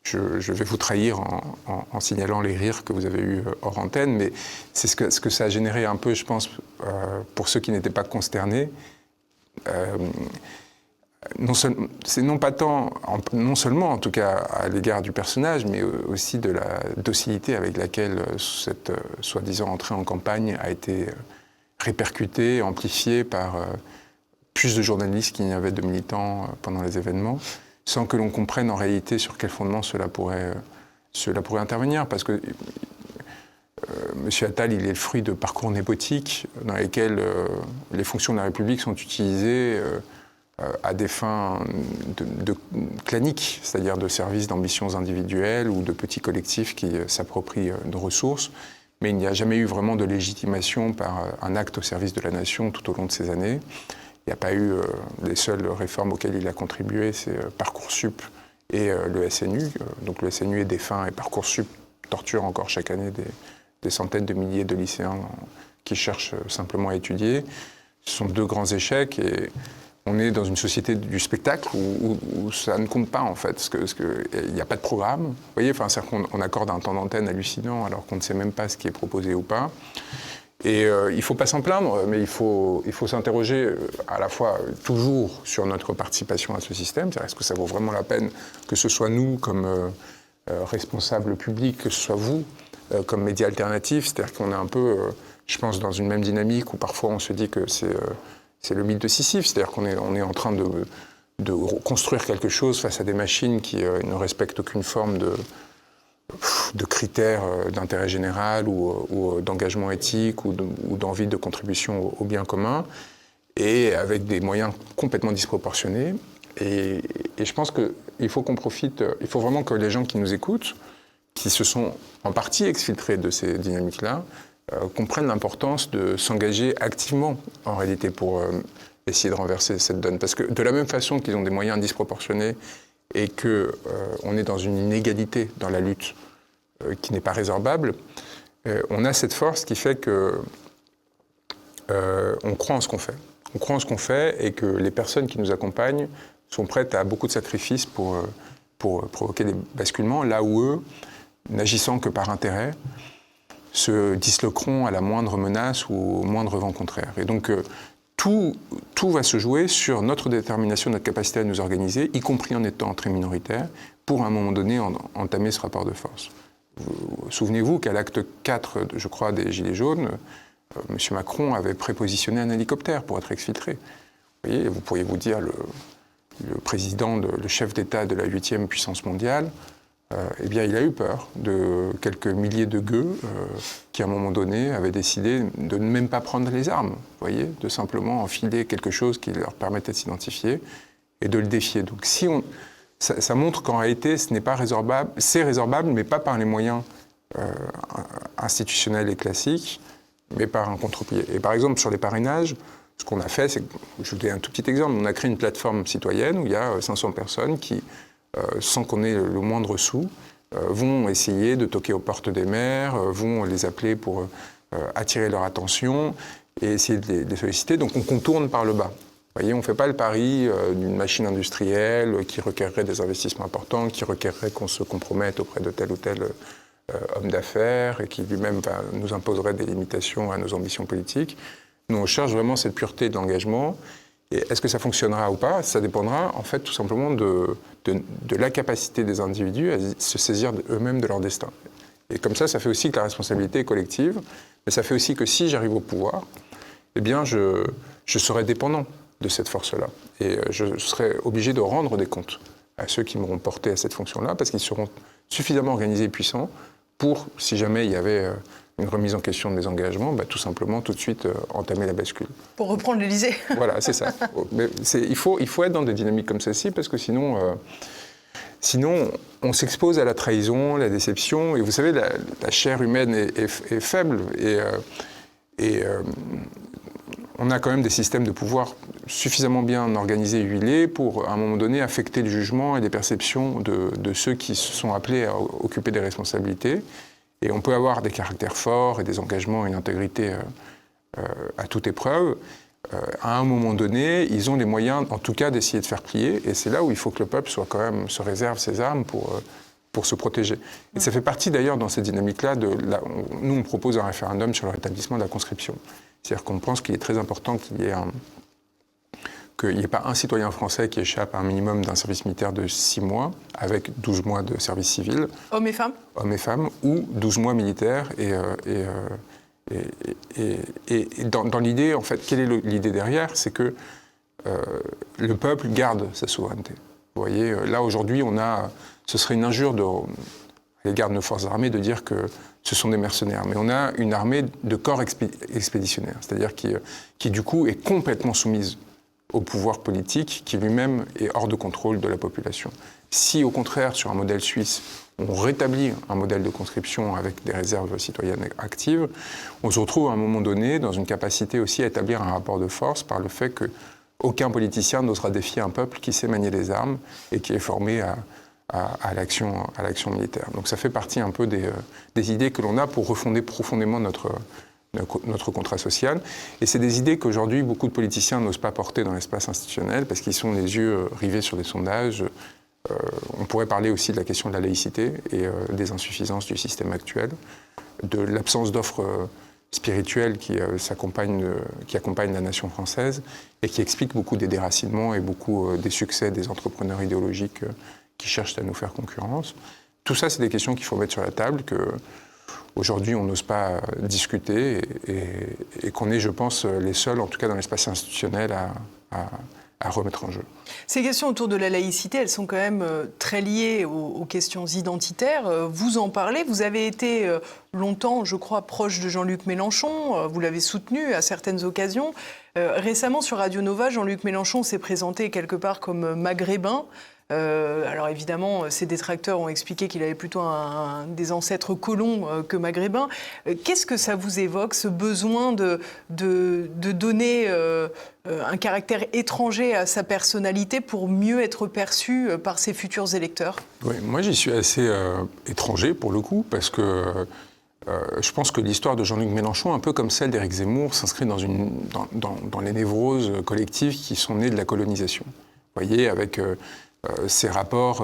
Je vais vous trahir en signalant les rires que vous avez eus hors antenne, mais c'est ce que ça a généré un peu, je pense, pour ceux qui n'étaient pas consternés. Non seulement, en tout cas, à l'égard du personnage, mais aussi de la docilité avec laquelle cette soi-disant entrée en campagne a été répercutée, amplifiée par plus de journalistes qu'il n'y avait de militants pendant les événements, sans que l'on comprenne en réalité sur quel fondement cela pourrait intervenir. Parce que M. Attal, il est le fruit de parcours népotiques dans lesquels les fonctions de la République sont utilisées à des fins de claniques, c'est-à-dire de services d'ambitions individuelles ou de petits collectifs qui s'approprient de ressources. Mais il n'y a jamais eu vraiment de légitimation par un acte au service de la nation tout au long de ces années. Il n'y a pas eu les seules réformes auxquelles il a contribué, c'est Parcoursup et le SNU. Donc le SNU est défunt et Parcoursup torture encore chaque année des centaines de milliers de lycéens qui cherchent simplement à étudier. Ce sont deux grands échecs et on est dans une société du spectacle où ça ne compte pas en fait, parce que il n'y a pas de programme. Vous voyez, c'est-à-dire qu'on accorde un temps d'antenne hallucinant alors qu'on ne sait même pas ce qui est proposé ou pas. Et il ne faut pas s'en plaindre, mais il faut s'interroger à la fois toujours sur notre participation à ce système, c'est-à-dire est-ce que ça vaut vraiment la peine que ce soit nous comme responsables publics, que ce soit vous comme médias alternatifs, c'est-à-dire qu'on est un peu, je pense, dans une même dynamique où parfois on se dit que c'est le mythe de Sisyphe, c'est-à-dire qu'on est en train de construire quelque chose face à des machines qui ne respectent aucune forme de critères d'intérêt général ou d'engagement éthique ou d'envie de contribution au bien commun, et avec des moyens complètement disproportionnés. Et je pense qu'il faut qu'on profite, il faut vraiment que les gens qui nous écoutent, qui se sont en partie exfiltrés de ces dynamiques-là, comprennent l'importance de s'engager activement, en réalité, pour essayer de renverser cette donne. Parce que de la même façon qu'ils ont des moyens disproportionnés et qu'on est dans une inégalité dans la lutte qui n'est pas résorbable, on a cette force qui fait que on croit en ce qu'on fait. On croit en ce qu'on fait et que les personnes qui nous accompagnent sont prêtes à beaucoup de sacrifices pour provoquer des basculements, là où eux, n'agissant que par intérêt, se disloqueront à la moindre menace ou au moindre vent contraire. Et donc, tout va se jouer sur notre détermination, notre capacité à nous organiser, y compris en étant très minoritaire, pour à un moment donné entamer ce rapport de force. Souvenez-vous qu'à l'acte 4, je crois, des Gilets jaunes, M. Macron avait prépositionné un hélicoptère pour être exfiltré. Vous voyez, vous pourriez vous dire, le président, le chef d'État de la 8e puissance mondiale, eh bien, il a eu peur de quelques milliers de gueux qui, à un moment donné, avaient décidé de ne même pas prendre les armes, vous voyez, de simplement enfiler quelque chose qui leur permettait de s'identifier et de le défier. Donc, ça montre qu'en réalité, ce n'est pas résorbable, c'est résorbable, mais pas par les moyens institutionnels et classiques, mais par un contre-pied. Et par exemple, sur les parrainages, ce qu'on a fait, c'est, je vous donne un tout petit exemple, on a créé une plateforme citoyenne où il y a 500 personnes qui, sans qu'on ait le moindre sou, vont essayer de toquer aux portes des maires, vont les appeler pour attirer leur attention et essayer de les solliciter. Donc on contourne par le bas. Vous voyez, on ne fait pas le pari d'une machine industrielle qui requerrait des investissements importants, qui requerrait qu'on se compromette auprès de tel ou tel homme d'affaires et qui lui-même nous imposerait des limitations à nos ambitions politiques. Nous, on cherche vraiment cette pureté de l'engagement. Et est-ce que ça fonctionnera ou pas? Ça dépendra, en fait, tout simplement de la capacité des individus à se saisir eux-mêmes de leur destin. Et comme ça fait aussi que la responsabilité est collective, mais ça fait aussi que si j'arrive au pouvoir, eh bien, je serai dépendant de cette force-là. Et je serai obligé de rendre des comptes à ceux qui m'auront porté à cette fonction-là, parce qu'ils seront suffisamment organisés et puissants pour, si jamais il y avait une remise en question de mes engagements, tout simplement, tout de suite, entamer la bascule. Pour reprendre l'Élysée. Voilà, c'est ça. Mais il faut être dans des dynamiques comme celle-ci, parce que sinon, on s'expose à la trahison, la déception, et vous savez, la chair humaine est faible, et on a quand même des systèmes de pouvoir suffisamment bien organisés et huilés pour, à un moment donné, affecter le jugement et les perceptions de ceux qui se sont appelés à occuper des responsabilités. Et on peut avoir des caractères forts et des engagements et une intégrité à toute épreuve. À un moment donné, ils ont les moyens, en tout cas, d'essayer de faire plier. Et c'est là où il faut que le peuple se réserve ses armes pour se protéger. Et ça fait partie d'ailleurs dans cette dynamique-là, nous on propose un référendum sur le rétablissement de la conscription. C'est-à-dire qu'on pense qu'il est très important qu'il n'y ait pas un citoyen français qui échappe à un minimum d'un service militaire de 6 mois, avec 12 mois de service civil. Hommes et femmes ? Hommes et femmes, ou 12 mois militaires. Et dans l'idée, en fait, quelle est l'idée derrière? C'est que le peuple garde sa souveraineté. Vous voyez, là aujourd'hui, ce serait une injure à l'égard de nos forces armées de dire que ce sont des mercenaires. Mais on a une armée de corps expéditionnaires, c'est-à-dire qui du coup est complètement soumise au pouvoir politique qui lui-même est hors de contrôle de la population. Si au contraire, sur un modèle suisse, on rétablit un modèle de conscription avec des réserves citoyennes actives, on se retrouve à un moment donné dans une capacité aussi à établir un rapport de force par le fait qu'aucun politicien n'osera défier un peuple qui sait manier les armes et qui est formé à l'action militaire. Donc ça fait partie un peu des idées que l'on a pour refonder profondément notre contrat social. Et c'est des idées qu'aujourd'hui, beaucoup de politiciens n'osent pas porter dans l'espace institutionnel parce qu'ils sont les yeux rivés sur des sondages. On pourrait parler aussi de la question de la laïcité et des insuffisances du système actuel, de l'absence d'offres spirituelle qui accompagne la nation française et qui explique beaucoup des déracinements et beaucoup des succès des entrepreneurs idéologiques qui cherchent à nous faire concurrence. Tout ça, c'est des questions qu'il faut mettre sur la table, qu'aujourd'hui, on n'ose pas discuter et qu'on est, je pense, les seuls, en tout cas dans l'espace institutionnel, à remettre en jeu. Ces questions autour de la laïcité, elles sont quand même très liées aux questions identitaires. Vous en parlez, vous avez été longtemps, je crois, proche de Jean-Luc Mélenchon, vous l'avez soutenu à certaines occasions. Récemment, sur Radio Nova, Jean-Luc Mélenchon s'est présenté quelque part comme maghrébin. Alors évidemment, ses détracteurs ont expliqué qu'il avait plutôt des ancêtres colons que maghrébins. Qu'est-ce que ça vous évoque, ce besoin de donner un caractère étranger à sa personnalité pour mieux être perçu par ses futurs électeurs? Oui, moi j'y suis assez étranger pour le coup, parce que je pense que l'histoire de Jean-Luc Mélenchon, un peu comme celle d'Éric Zemmour, s'inscrit dans les névroses collectives qui sont nées de la colonisation. Vous voyez, avec ces rapports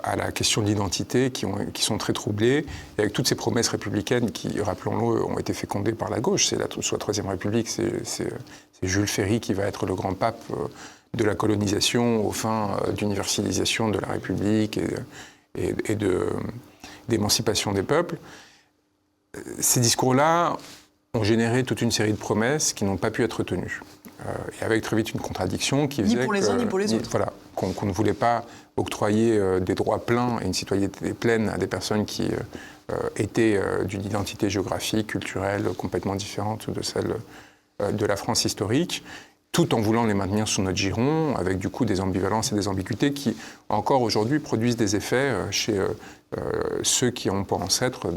à la question de l'identité qui sont très troublés, et avec toutes ces promesses républicaines qui, rappelons-le, ont été fécondées par la gauche. C'est sous la Troisième République, c'est Jules Ferry qui va être le grand pape de la colonisation aux fins d'universalisation de la République et d'émancipation des peuples. Ces discours-là ont généré toute une série de promesses qui n'ont pas pu être tenues. Et avec très vite une contradiction qui faisait ni pour les uns ni pour les autres. Voilà, qu'on ne voulait pas octroyer des droits pleins et une citoyenneté pleine à des personnes qui étaient d'une identité géographique, culturelle complètement différente de celle de la France historique, tout en voulant les maintenir sous notre giron, avec du coup des ambivalences et des ambiguïtés qui, encore aujourd'hui, produisent des effets chez ceux qui ont pour ancêtre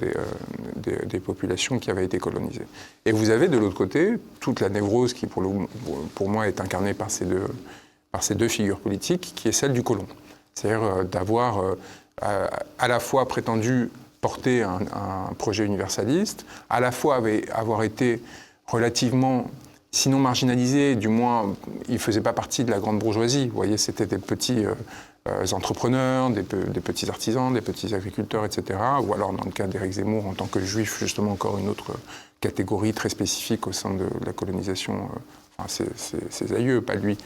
des populations qui avaient été colonisées. Et vous avez de l'autre côté toute la névrose qui, pour moi, est incarnée par ces deux figures politiques, qui est celle du colon. C'est-à-dire d'avoir à la fois prétendu porter un projet universaliste, à la fois avoir été relativement, sinon marginalisé, du moins, il ne faisait pas partie de la grande bourgeoisie. Vous voyez, c'était des petits entrepreneurs, des petits artisans, des petits agriculteurs, etc. Ou alors, dans le cas d'Éric Zemmour, en tant que juif, justement, encore une autre catégorie très spécifique au sein de la colonisation, ses aïeux, pas lui,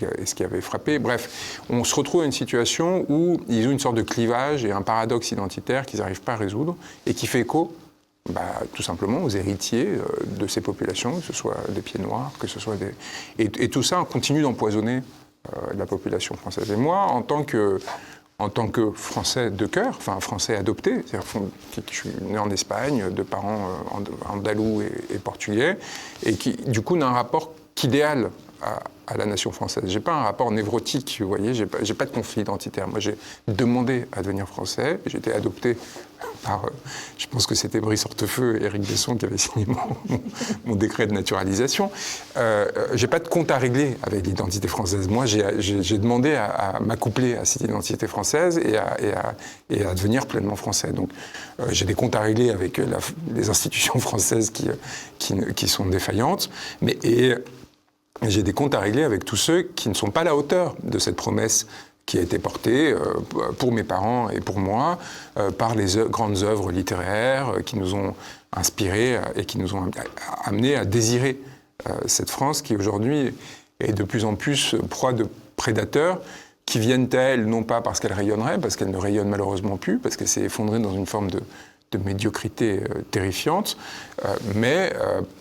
et ce qui avait frappé. Bref, on se retrouve à une situation où ils ont une sorte de clivage et un paradoxe identitaire qu'ils n'arrivent pas à résoudre et qui fait écho tout simplement aux héritiers de ces populations, que ce soit des pieds noirs, que ce soit des... Et tout ça continue d'empoisonner la population française. Et moi, en tant que Français de cœur, enfin Français adopté, c'est-à-dire je suis né en Espagne, de parents andalous et portugais, et qui, du coup, n'a un rapport qu'idéal à la nation française. J'ai pas un rapport névrotique, vous voyez, j'ai pas de conflit identitaire. Moi, j'ai demandé à devenir français, j'ai été adopté par, je pense que c'était Brice Hortefeux et Éric Besson qui avaient signé mon décret de naturalisation. J'ai pas de compte à régler avec l'identité française. Moi, j'ai demandé à m'accoupler à cette identité française et à devenir pleinement français. Donc, j'ai des comptes à régler avec les institutions françaises qui sont défaillantes, et j'ai des comptes à régler avec tous ceux qui ne sont pas à la hauteur de cette promesse qui a été portée pour mes parents et pour moi par les grandes œuvres littéraires qui nous ont inspirés et qui nous ont amenés à désirer cette France qui aujourd'hui est de plus en plus proie de prédateurs qui viennent à elle non pas parce qu'elle rayonnerait, parce qu'elle ne rayonne malheureusement plus, parce qu'elle s'est effondrée dans une forme de médiocrité terrifiante, mais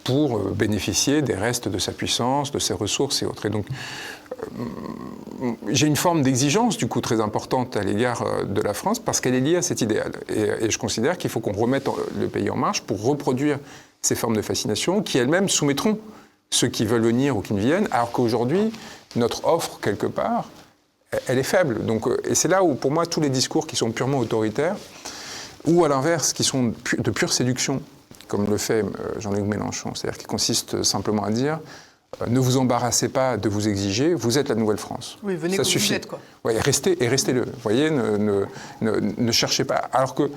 pour bénéficier des restes de sa puissance, de ses ressources et autres. Et donc, j'ai une forme d'exigence, du coup, très importante à l'égard de la France, parce qu'elle est liée à cet idéal. Et je considère qu'il faut qu'on remette le pays en marche pour reproduire ces formes de fascination qui, elles-mêmes, soumettront ceux qui veulent venir ou qui ne viennent, alors qu'aujourd'hui, notre offre, quelque part, elle est faible. Donc, et c'est là où, pour moi, tous les discours qui sont purement autoritaires, ou à l'inverse, qui sont de pure séduction, comme le fait Jean-Luc Mélenchon, c'est-à-dire qui consiste simplement à dire ne vous embarrassez pas de vous exiger, vous êtes la nouvelle France. Oui, venez ça comme suffit. Vous êtes, quoi. Ouais, restez-le. Vous voyez, ne cherchez pas. Alors que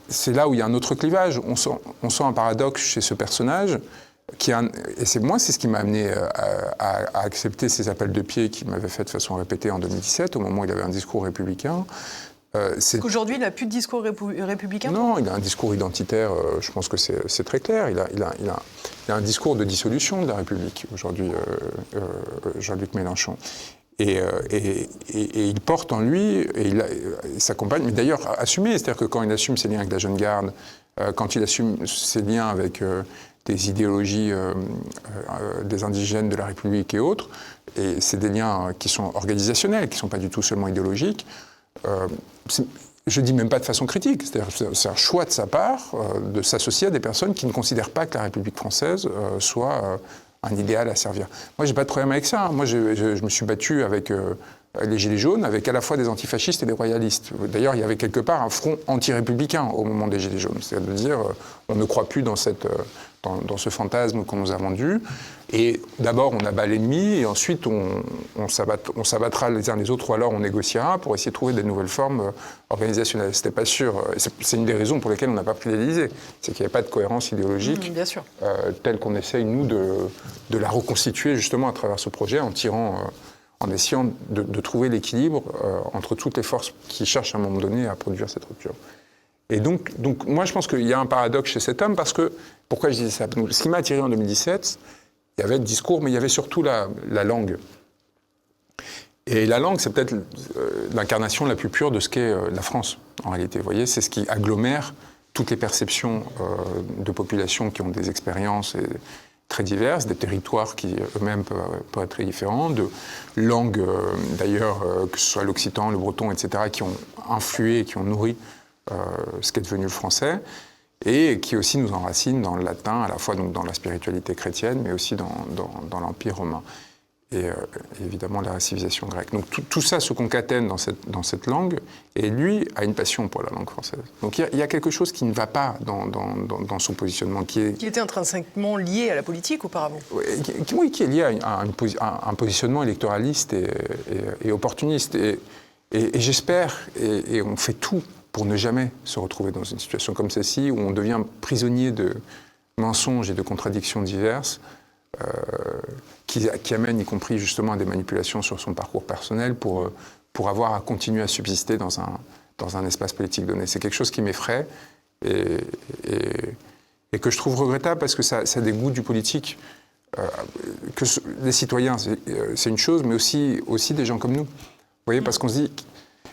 c'est là où il y a un autre clivage. On sent un paradoxe chez ce personnage. Et c'est ce qui m'a amené à accepter ces appels de pied qu'il m'avait fait de façon répétée en 2017, au moment où il avait un discours républicain. Parce qu'aujourd'hui, il n'a plus de discours républicain? Non, il a un discours identitaire, je pense que c'est très clair. Il a un discours de dissolution de la République, aujourd'hui, Jean-Luc Mélenchon. Et il porte en lui, et il s'accompagne, mais d'ailleurs assumé, c'est-à-dire que quand il assume ses liens avec la jeune garde, quand il assume ses liens avec des idéologies des indigènes de la République et autres, et c'est des liens qui sont organisationnels, qui ne sont pas du tout seulement idéologiques, je ne dis même pas de façon critique, c'est-à-dire c'est un choix de sa part de s'associer à des personnes qui ne considèrent pas que la République française soit un idéal à servir. Moi, j'ai pas de problème avec ça. Moi, je me suis battu avec les Gilets jaunes, avec à la fois des antifascistes et des royalistes. D'ailleurs, il y avait quelque part un front anti-républicain au moment des Gilets jaunes. C'est-à-dire de dire, on ne croit plus dans ce fantasme qu'on nous a vendu. Et d'abord, on abat l'ennemi, et ensuite, on s'abattra les uns les autres, ou alors on négociera pour essayer de trouver des nouvelles formes organisationnelles. C'était pas sûr. C'est une des raisons pour lesquelles on n'a pas pris l'Élysée. C'est qu'il n'y avait pas de cohérence idéologique bien sûr. Telle qu'on essaye, nous, de la reconstituer justement à travers ce projet, en essayant de trouver l'équilibre entre toutes les forces qui cherchent à un moment donné à produire cette rupture. Et donc moi, je pense qu'il y a un paradoxe chez cet homme, parce que, pourquoi je disais ça? Donc, ce qui m'a attiré en 2017, il y avait le discours, mais il y avait surtout la langue. Et la langue, c'est peut-être l'incarnation la plus pure de ce qu'est la France, en réalité. Vous voyez, c'est ce qui agglomère toutes les perceptions de populations qui ont des expériences très diverses, des territoires qui eux-mêmes peuvent être très différents, de langues d'ailleurs, que ce soit l'occitan, le breton, etc., qui ont influé, qui ont nourri ce qu'est devenu le français, et qui aussi nous enracinent dans le latin, à la fois donc dans la spiritualité chrétienne, mais aussi dans l'Empire romain. Et évidemment la civilisation grecque. Donc tout ça se concatène dans cette langue, et lui a une passion pour la langue française. Donc il y a quelque chose qui ne va pas dans son positionnement, qui était intrinsèquement lié à la politique auparavant. Oui, qui est lié à un positionnement électoraliste et opportuniste. Et j'espère, et on fait tout pour ne jamais se retrouver dans une situation comme celle-ci, où on devient prisonnier de mensonges et de contradictions diverses, qui amène y compris justement à des manipulations sur son parcours personnel pour avoir à continuer à subsister dans un espace politique donné. C'est quelque chose qui m'effraie et que je trouve regrettable, parce que ça dégoûte du politique. Que les citoyens, c'est une chose, mais aussi des gens comme nous. Vous voyez, parce qu'on se dit,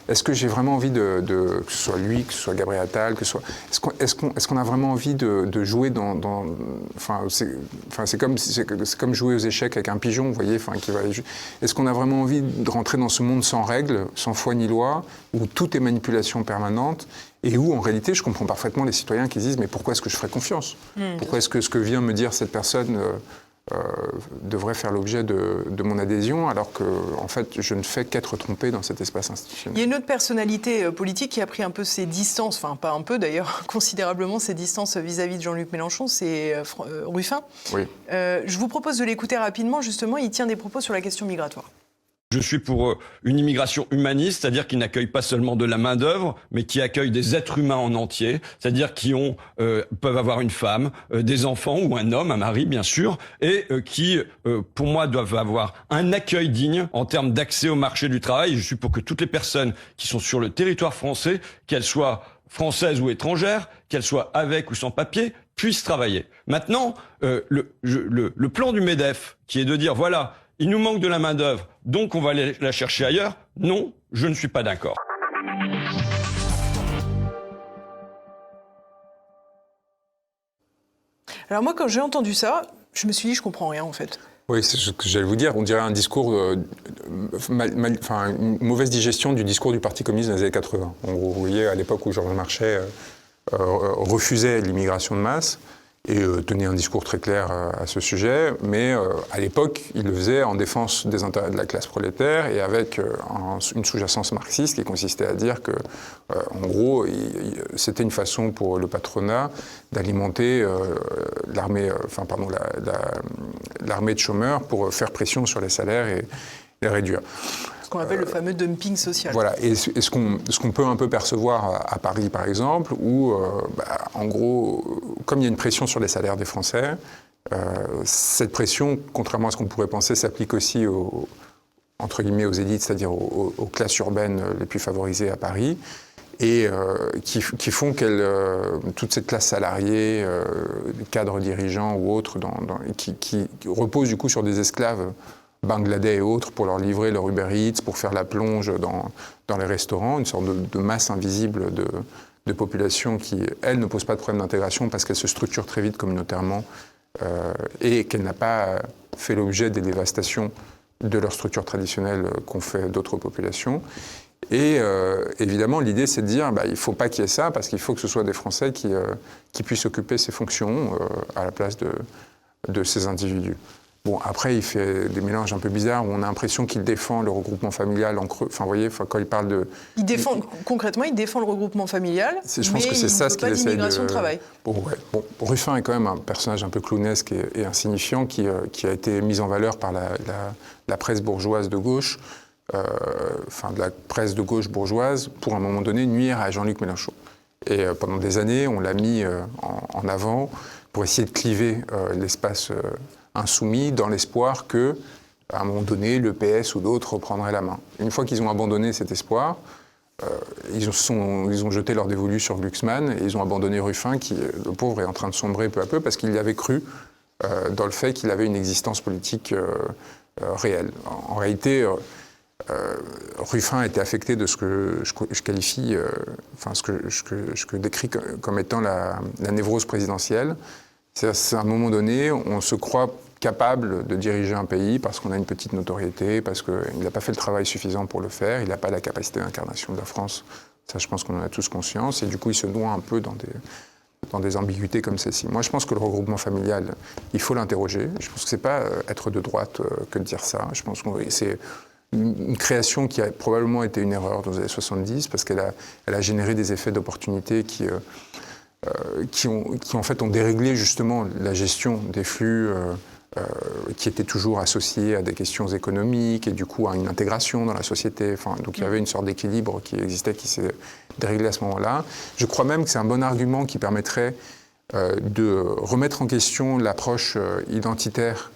est-ce que j'ai vraiment envie que ce soit lui, que ce soit Gabriel Attal, est-ce qu'on a vraiment envie de jouer c'est comme jouer aux échecs avec un pigeon, vous voyez, est-ce qu'on a vraiment envie de rentrer dans ce monde sans règles, sans foi ni loi, où tout est manipulation permanente, et où en réalité je comprends parfaitement les citoyens qui disent, mais pourquoi est-ce que je ferais confiance? Pourquoi est-ce que ce que vient me dire cette personne devrait faire l'objet de mon adhésion, alors que en fait, je ne fais qu'être trompé dans cet espace institutionnel. Il y a une autre personnalité politique qui a pris un peu ses distances, enfin pas un peu d'ailleurs, considérablement ses distances vis-à-vis de Jean-Luc Mélenchon, c'est Ruffin. Oui. Je vous propose de l'écouter rapidement, justement, il tient des propos sur la question migratoire. Je suis pour une immigration humaniste, c'est-à-dire qui n'accueille pas seulement de la main-d'œuvre, mais qui accueille des êtres humains en entier, c'est-à-dire qui peuvent avoir une femme, des enfants ou un homme, un mari bien sûr, et qui, pour moi, doivent avoir un accueil digne en termes d'accès au marché du travail. Je suis pour que toutes les personnes qui sont sur le territoire français, qu'elles soient françaises ou étrangères, qu'elles soient avec ou sans papier, puissent travailler. Maintenant, le plan du MEDEF, qui est de dire, voilà, il nous manque de la main-d'œuvre, donc on va aller la chercher ailleurs. Non, je ne suis pas d'accord. Alors moi, quand j'ai entendu ça, je me suis dit, je comprends rien en fait. Oui, c'est ce que j'allais vous dire. On dirait un discours, une mauvaise digestion du discours du Parti communiste dans les années 80. En gros, vous voyez, à l'époque où Georges Marchais refusait l'immigration de masse, et tenait un discours très clair à ce sujet, mais à l'époque, il le faisait en défense des intérêts de la classe prolétaire et avec une sous-jacence marxiste qui consistait à dire que, en gros, c'était une façon pour le patronat d'alimenter l'armée de chômeurs pour faire pression sur les salaires et les réduire. Ce qu'on appelle le fameux dumping social. Voilà, et ce qu'on peut un peu percevoir à Paris, par exemple, où, en gros, comme il y a une pression sur les salaires des Français, cette pression, contrairement à ce qu'on pourrait penser, s'applique aussi entre guillemets aux élites, c'est-à-dire aux classes urbaines les plus favorisées à Paris. et qui font toute cette classe salariée, cadres dirigeants ou autres, qui repose du coup sur des esclaves bangladais et autres pour leur livrer leur Uber Eats, pour faire la plonge dans les restaurants, une sorte de masse invisible de population qui, elle, ne pose pas de problème d'intégration parce qu'elle se structure très vite communautairement et qu'elle n'a pas fait l'objet des dévastations de leur structure traditionnelle qu'ont fait d'autres populations. Et évidemment, l'idée, c'est de dire il ne faut pas qu'il y ait ça, parce qu'il faut que ce soit des Français qui puissent occuper ces fonctions à la place de ces individus. Bon, après, il fait des mélanges un peu bizarres où on a l'impression qu'il défend le regroupement familial en creux. Enfin, vous voyez, quand il parle de... Concrètement, il défend le regroupement familial, je pense que c'est ça ce qu'il essaie de travail. Bon, Ruffin est quand même un personnage un peu clownesque et insignifiant qui a été mis en valeur par la presse bourgeoise de gauche, de la presse de gauche bourgeoise, pour à un moment donné nuire à Jean-Luc Mélenchon. Et pendant des années, on l'a mis en avant pour essayer de cliver l'espace insoumis dans l'espoir que, à un moment donné, le PS ou d'autres reprendraient la main. Une fois qu'ils ont abandonné cet espoir, ils ont jeté leur dévolu sur Glucksmann et ils ont abandonné Ruffin, qui, le pauvre, est en train de sombrer peu à peu parce qu'il y avait cru dans le fait qu'il avait une existence politique réelle. En réalité, Ruffin a été affecté de ce que je qualifie, ce que je décris comme étant la névrose présidentielle. C'est à un moment donné, on se croit capable de diriger un pays parce qu'on a une petite notoriété, parce qu'il n'a pas fait le travail suffisant pour le faire, il n'a pas la capacité d'incarnation de la France. Ça, je pense qu'on en a tous conscience. Et du coup, il se noie un peu dans des ambiguïtés comme celle-ci. Moi, je pense que le regroupement familial, il faut l'interroger. Je pense que ce n'est pas être de droite que de dire ça. Je pense que c'est une création qui a probablement été une erreur dans les années 70 parce qu'elle a généré des effets d'opportunité qui en fait ont déréglé justement la gestion des flux qui étaient toujours associés à des questions économiques et du coup à une intégration dans la société. Donc il y avait une sorte d'équilibre qui existait, qui s'est déréglé à ce moment-là. Je crois même que c'est un bon argument qui permettrait de remettre en question l'approche identitaire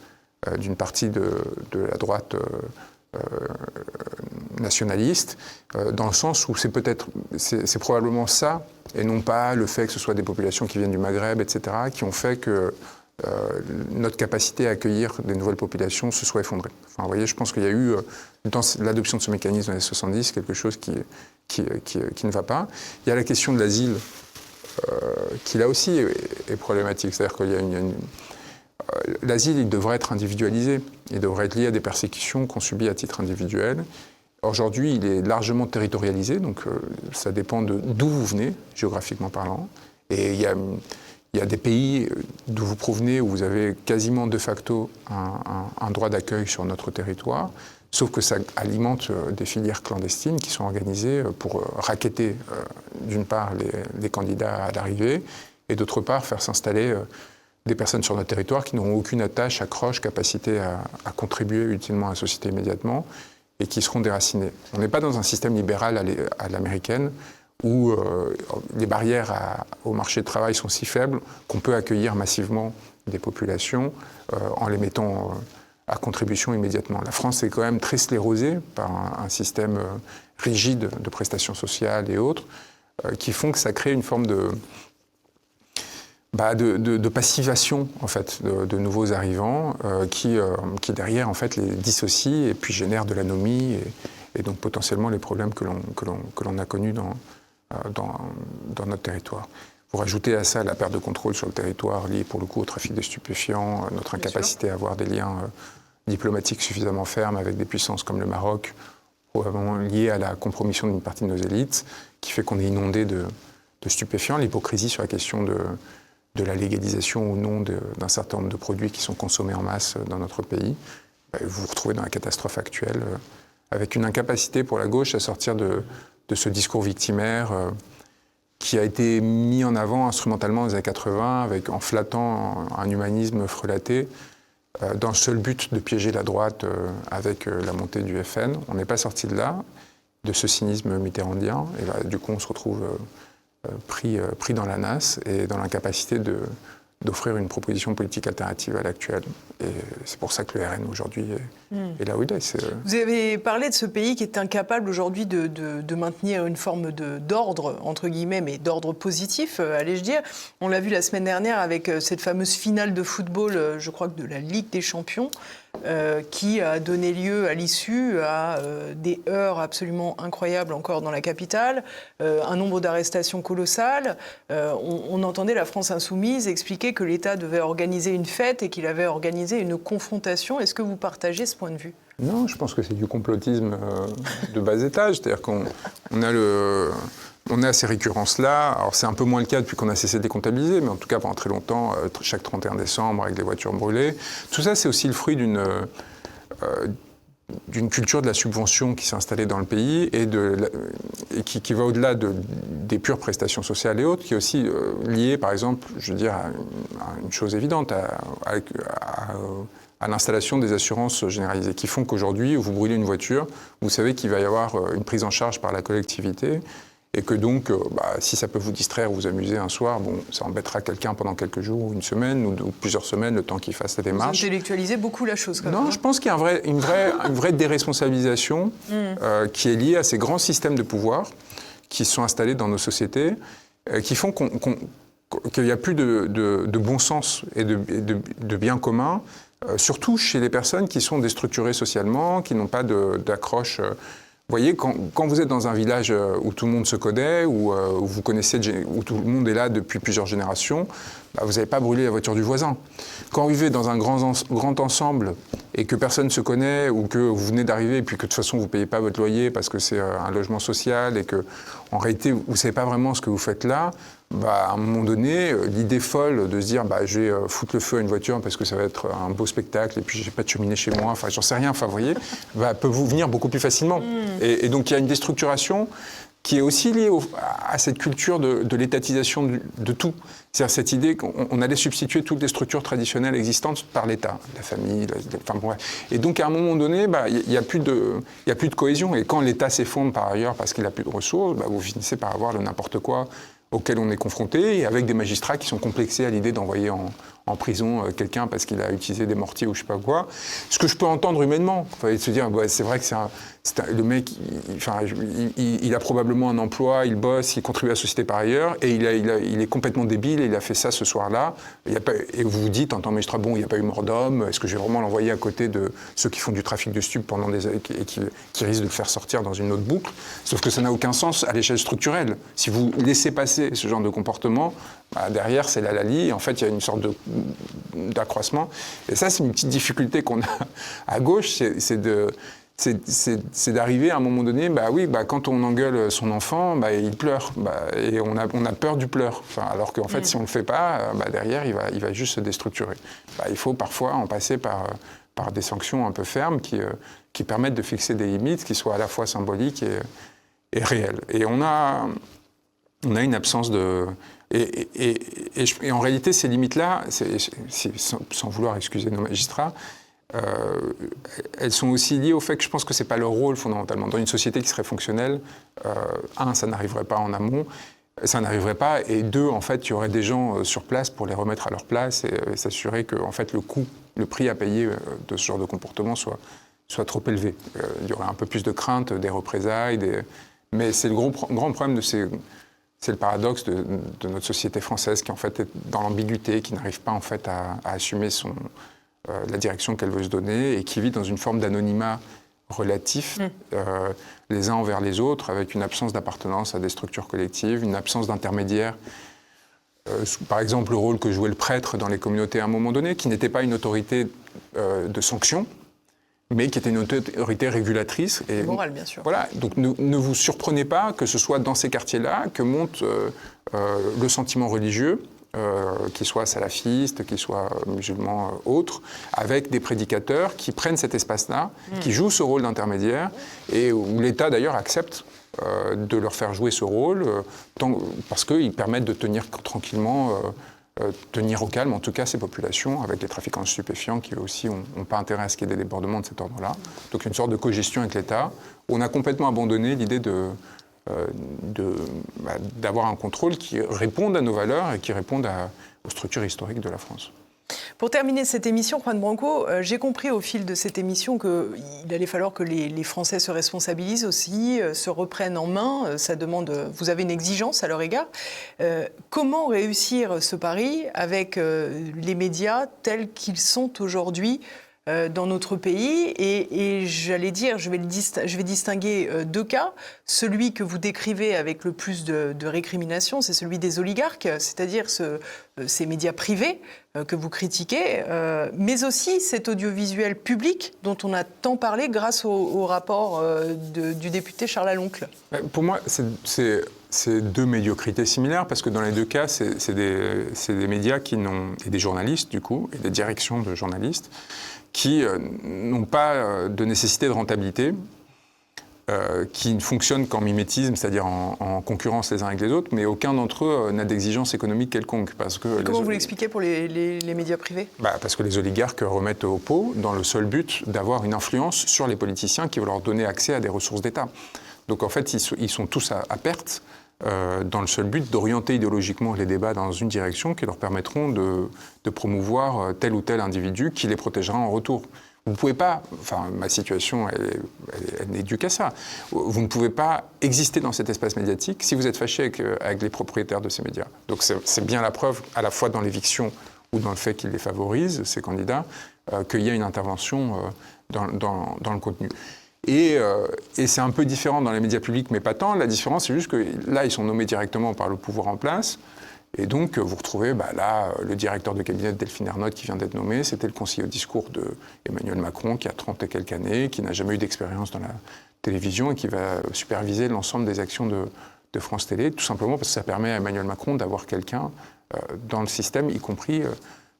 d'une partie de la droite nationaliste, dans le sens où c'est probablement ça, et non pas le fait que ce soit des populations qui viennent du Maghreb, etc., qui ont fait que notre capacité à accueillir des nouvelles populations se soit effondrée. Enfin, vous voyez, je pense qu'il y a eu, dans l'adoption de ce mécanisme dans les 70, quelque chose qui ne va pas. Il y a la question de l'asile, qui là aussi est problématique. C'est-à-dire qu'il y a l'asile, il devrait être individualisé. Il devrait être lié à des persécutions qu'on subit à titre individuel. Aujourd'hui, il est largement territorialisé, donc ça dépend d'où vous venez, géographiquement parlant. Et il y a des pays d'où vous provenez où vous avez quasiment de facto un droit d'accueil sur notre territoire, sauf que ça alimente des filières clandestines qui sont organisées pour racketter, d'une part, les candidats à l'arrivée, et d'autre part, faire s'installer des personnes sur notre territoire qui n'auront aucune attache, accroche, capacité à contribuer utilement à la société immédiatement, et qui seront déracinés. On n'est pas dans un système libéral à l'américaine où les barrières au marché de travail sont si faibles qu'on peut accueillir massivement des populations en les mettant à contribution immédiatement. La France est quand même très sclérosée par un système rigide de prestations sociales et autres qui font que ça crée une forme de passivation en fait, de nouveaux arrivants qui derrière en fait les dissocient et puis génèrent de l'anomie et donc potentiellement les problèmes que l'on a connus dans notre territoire. Vous rajoutez à ça la perte de contrôle sur le territoire liée pour le coup au trafic de stupéfiants, notre incapacité à avoir des liens diplomatiques suffisamment fermes avec des puissances comme le Maroc, probablement liées à la compromission d'une partie de nos élites, qui fait qu'on est inondé de stupéfiants, l'hypocrisie sur la question de la légalisation ou non d'un certain nombre de produits qui sont consommés en masse dans notre pays. Vous vous retrouvez dans la catastrophe actuelle, avec une incapacité pour la gauche à sortir de ce discours victimaire qui a été mis en avant instrumentalement dans les années 80, en flattant un humanisme frelaté, dans le seul but de piéger la droite avec la montée du FN. On n'est pas sorti de là, de ce cynisme mitterrandien, et là, du coup on se retrouve pris dans la nasse et dans l'incapacité de d'offrir une proposition politique alternative à l'actuelle. Et c'est pour ça que le RN aujourd'hui est là où il est. Vous avez parlé de ce pays qui est incapable aujourd'hui de maintenir une forme d'ordre, entre guillemets, mais d'ordre positif, allais-je dire. On l'a vu la semaine dernière avec cette fameuse finale de football, je crois que de la Ligue des Champions, qui a donné lieu à l'issue à des heurts absolument incroyables encore dans la capitale, un nombre d'arrestations colossales. On entendait la France insoumise expliquer que l'État devait organiser une fête et qu'il avait organisé une confrontation. Est-ce que vous partagez ce point de vue ? Non, je pense que c'est du complotisme de bas étage. C'est-à-dire on a ces récurrences-là. Alors, c'est un peu moins le cas depuis qu'on a cessé de les comptabiliser, mais en tout cas, pendant très longtemps, chaque 31 décembre, avec des voitures brûlées. Tout ça, c'est aussi le fruit d'une culture de la subvention qui s'est installée dans le pays et qui va au-delà des pures prestations sociales et autres, qui est aussi liée, par exemple, je veux dire, à une chose évidente, à l'installation des assurances généralisées, qui font qu'aujourd'hui, vous brûlez une voiture, vous savez qu'il va y avoir une prise en charge par la collectivité, et que donc, si ça peut vous distraire ou vous amuser un soir, bon, ça embêtera quelqu'un pendant quelques jours ou une semaine ou plusieurs semaines, le temps qu'il fasse la démarche. Vous intellectualisez beaucoup la chose, quand même. Non, je pense qu'il y a une vraie déresponsabilisation qui est liée à ces grands systèmes de pouvoir qui sont installés dans nos sociétés, qui font qu'il n'y a plus de bon sens et de bien commun, surtout chez les personnes qui sont déstructurées socialement, qui n'ont pas d'accroche. Vous voyez, quand vous êtes dans un village où tout le monde se connaît, où vous connaissez, où tout le monde est là depuis plusieurs générations, vous n'avez pas brûlé la voiture du voisin. Quand vous vivez dans un grand ensemble et que personne ne se connaît, ou que vous venez d'arriver et puis que de toute façon vous ne payez pas votre loyer parce que c'est un logement social et que en réalité vous ne savez pas vraiment ce que vous faites là, à un moment donné, l'idée folle de se dire je vais foutre le feu à une voiture parce que ça va être un beau spectacle et puis j'ai pas de cheminée chez moi, enfin j'en sais rien, vous voyez, peut vous venir beaucoup plus facilement. Et donc il y a une déstructuration qui est aussi liée à cette culture de l'étatisation de tout. C'est-à-dire cette idée qu'on allait substituer toutes les structures traditionnelles existantes par l'État, la famille, enfin bref. Et donc à un moment donné, il n'y a plus de cohésion. Et quand l'État s'effondre par ailleurs parce qu'il n'a plus de ressources, vous finissez par avoir le n'importe quoi auquel on est confronté, et avec des magistrats qui sont complexés à l'idée d'envoyer en prison quelqu'un parce qu'il a utilisé des mortiers ou je sais pas quoi. Ce que je peux entendre humainement, de se dire, c'est vrai que le mec, il a probablement un emploi, il bosse, il contribue à la société par ailleurs, et il est complètement débile, et il a fait ça ce soir-là. Et vous vous dites, en tant que magistrat, il n'y a pas eu mort d'homme, est-ce que je vais vraiment l'envoyer à côté de ceux qui font du trafic de stupes pendant des années et qui risquent de le faire sortir dans une autre boucle? Sauf que ça n'a aucun sens à l'échelle structurelle. Si vous laissez passer ce genre de comportement, derrière, c'est l'hallali, et en fait, il y a une sorte d'accroissement. Et ça, c'est une petite difficulté qu'on a à gauche, c'est d'arriver à un moment donné, quand on engueule son enfant, il pleure, et on a peur du pleur. Alors qu'en fait, si on ne le fait pas, derrière, il va juste se déstructurer. Il faut parfois en passer par des sanctions un peu fermes qui permettent de fixer des limites qui soient à la fois symboliques et réelles. Et on a une absence de... Et en réalité, ces limites-là, sans vouloir excuser nos magistrats, elles sont aussi liées au fait que je pense que ce n'est pas leur rôle fondamentalement. Dans une société qui serait fonctionnelle, ça n'arriverait pas en amont, ça n'arriverait pas, et deux, en fait, il y aurait des gens sur place pour les remettre à leur place et s'assurer que en fait, le prix à payer de ce genre de comportement soit trop élevé. Il y aurait un peu plus de crainte des représailles, mais c'est le grand problème c'est le paradoxe de notre société française qui en fait est dans l'ambiguïté, qui n'arrive pas en fait à assumer la direction qu'elle veut se donner et qui vit dans une forme d'anonymat relatif les uns envers les autres, avec une absence d'appartenance à des structures collectives, une absence d'intermédiaire. Par exemple, le rôle que jouait le prêtre dans les communautés à un moment donné, qui n'était pas une autorité de sanction, mais qui était une autorité régulatrice. Et morale, bien sûr. Voilà, donc ne vous surprenez pas que ce soit dans ces quartiers-là que monte le sentiment religieux, qu'il soit salafiste, qu'il soit musulman, autre, avec des prédicateurs qui prennent cet espace-là, qui jouent ce rôle d'intermédiaire, et où l'État d'ailleurs accepte de leur faire jouer ce rôle, parce qu'ils permettent de tenir tranquillement... tenir au calme, en tout cas, ces populations, avec les trafiquants de stupéfiants qui, eux aussi, n'ont pas intérêt à ce qu'il y ait des débordements de cet ordre-là. Donc, une sorte de cogestion avec l'État. On a complètement abandonné l'idée d'avoir un contrôle qui réponde à nos valeurs et qui réponde aux structures historiques de la France. Pour terminer cette émission, Juan Branco, j'ai compris au fil de cette émission qu'il allait falloir que les Français se responsabilisent aussi, se reprennent en main. Ça demande, vous avez une exigence à leur égard. Comment réussir ce pari avec les médias tels qu'ils sont aujourd'hui dans notre pays et j'allais dire, je vais distinguer deux cas. Celui que vous décrivez avec le plus de récriminations, c'est celui des oligarques, c'est-à-dire ces médias privés que vous critiquez, mais aussi cet audiovisuel public dont on a tant parlé grâce au rapport du député Charles Aloncle. Pour moi, c'est deux médiocrités similaires, parce que dans les deux cas, c'est des médias et des journalistes, du coup, et des directions de journalistes, qui n'ont pas de nécessité de rentabilité, qui ne fonctionnent qu'en mimétisme, c'est-à-dire en concurrence les uns avec les autres, mais aucun d'entre eux n'a d'exigence économique quelconque. Comment vous l'expliquez pour les médias privés ? Parce que les oligarques remettent au pot dans le seul but d'avoir une influence sur les politiciens qui vont leur donner accès à des ressources d'État. Donc en fait, ils sont tous à perte, dans le seul but d'orienter idéologiquement les débats dans une direction qui leur permettront de promouvoir tel ou tel individu qui les protégera en retour. Vous ne pouvez pas, ma situation, elle n'est due qu'à ça. Vous ne pouvez pas exister dans cet espace médiatique si vous êtes fâché avec les propriétaires de ces médias. Donc c'est bien la preuve, à la fois dans l'éviction ou dans le fait qu'ils les favorisent, ces candidats, qu'il y a une intervention dans le contenu. Et c'est un peu différent dans les médias publics, mais pas tant. La différence, c'est juste que là, ils sont nommés directement par le pouvoir en place. Et donc, vous retrouvez là le directeur de cabinet de Delphine Ernotte qui vient d'être nommé. C'était le conseiller au discours d'Emmanuel Macron, qui a 30 et quelques années, qui n'a jamais eu d'expérience dans la télévision et qui va superviser l'ensemble des actions de France Télé, tout simplement parce que ça permet à Emmanuel Macron d'avoir quelqu'un dans le système, y compris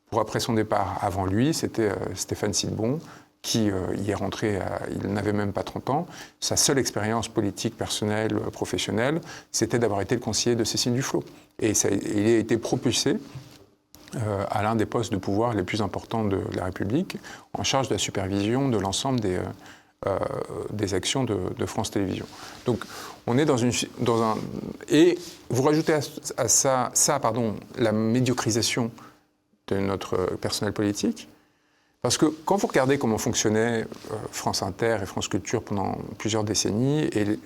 pour après son départ. Avant lui, c'était Stéphane Sidbon, qui y est rentré, il n'avait même pas 30 ans. Sa seule expérience politique, personnelle, professionnelle, c'était d'avoir été le conseiller de Cécile Duflot. Et il a été propulsé à l'un des postes de pouvoir les plus importants de la République, en charge de la supervision de l'ensemble des actions de France Télévisions. Donc on est dans un... Et vous rajoutez à ça, la médiocrisation de notre personnel politique. Parce que quand vous regardez comment fonctionnaient France Inter et France Culture pendant plusieurs décennies et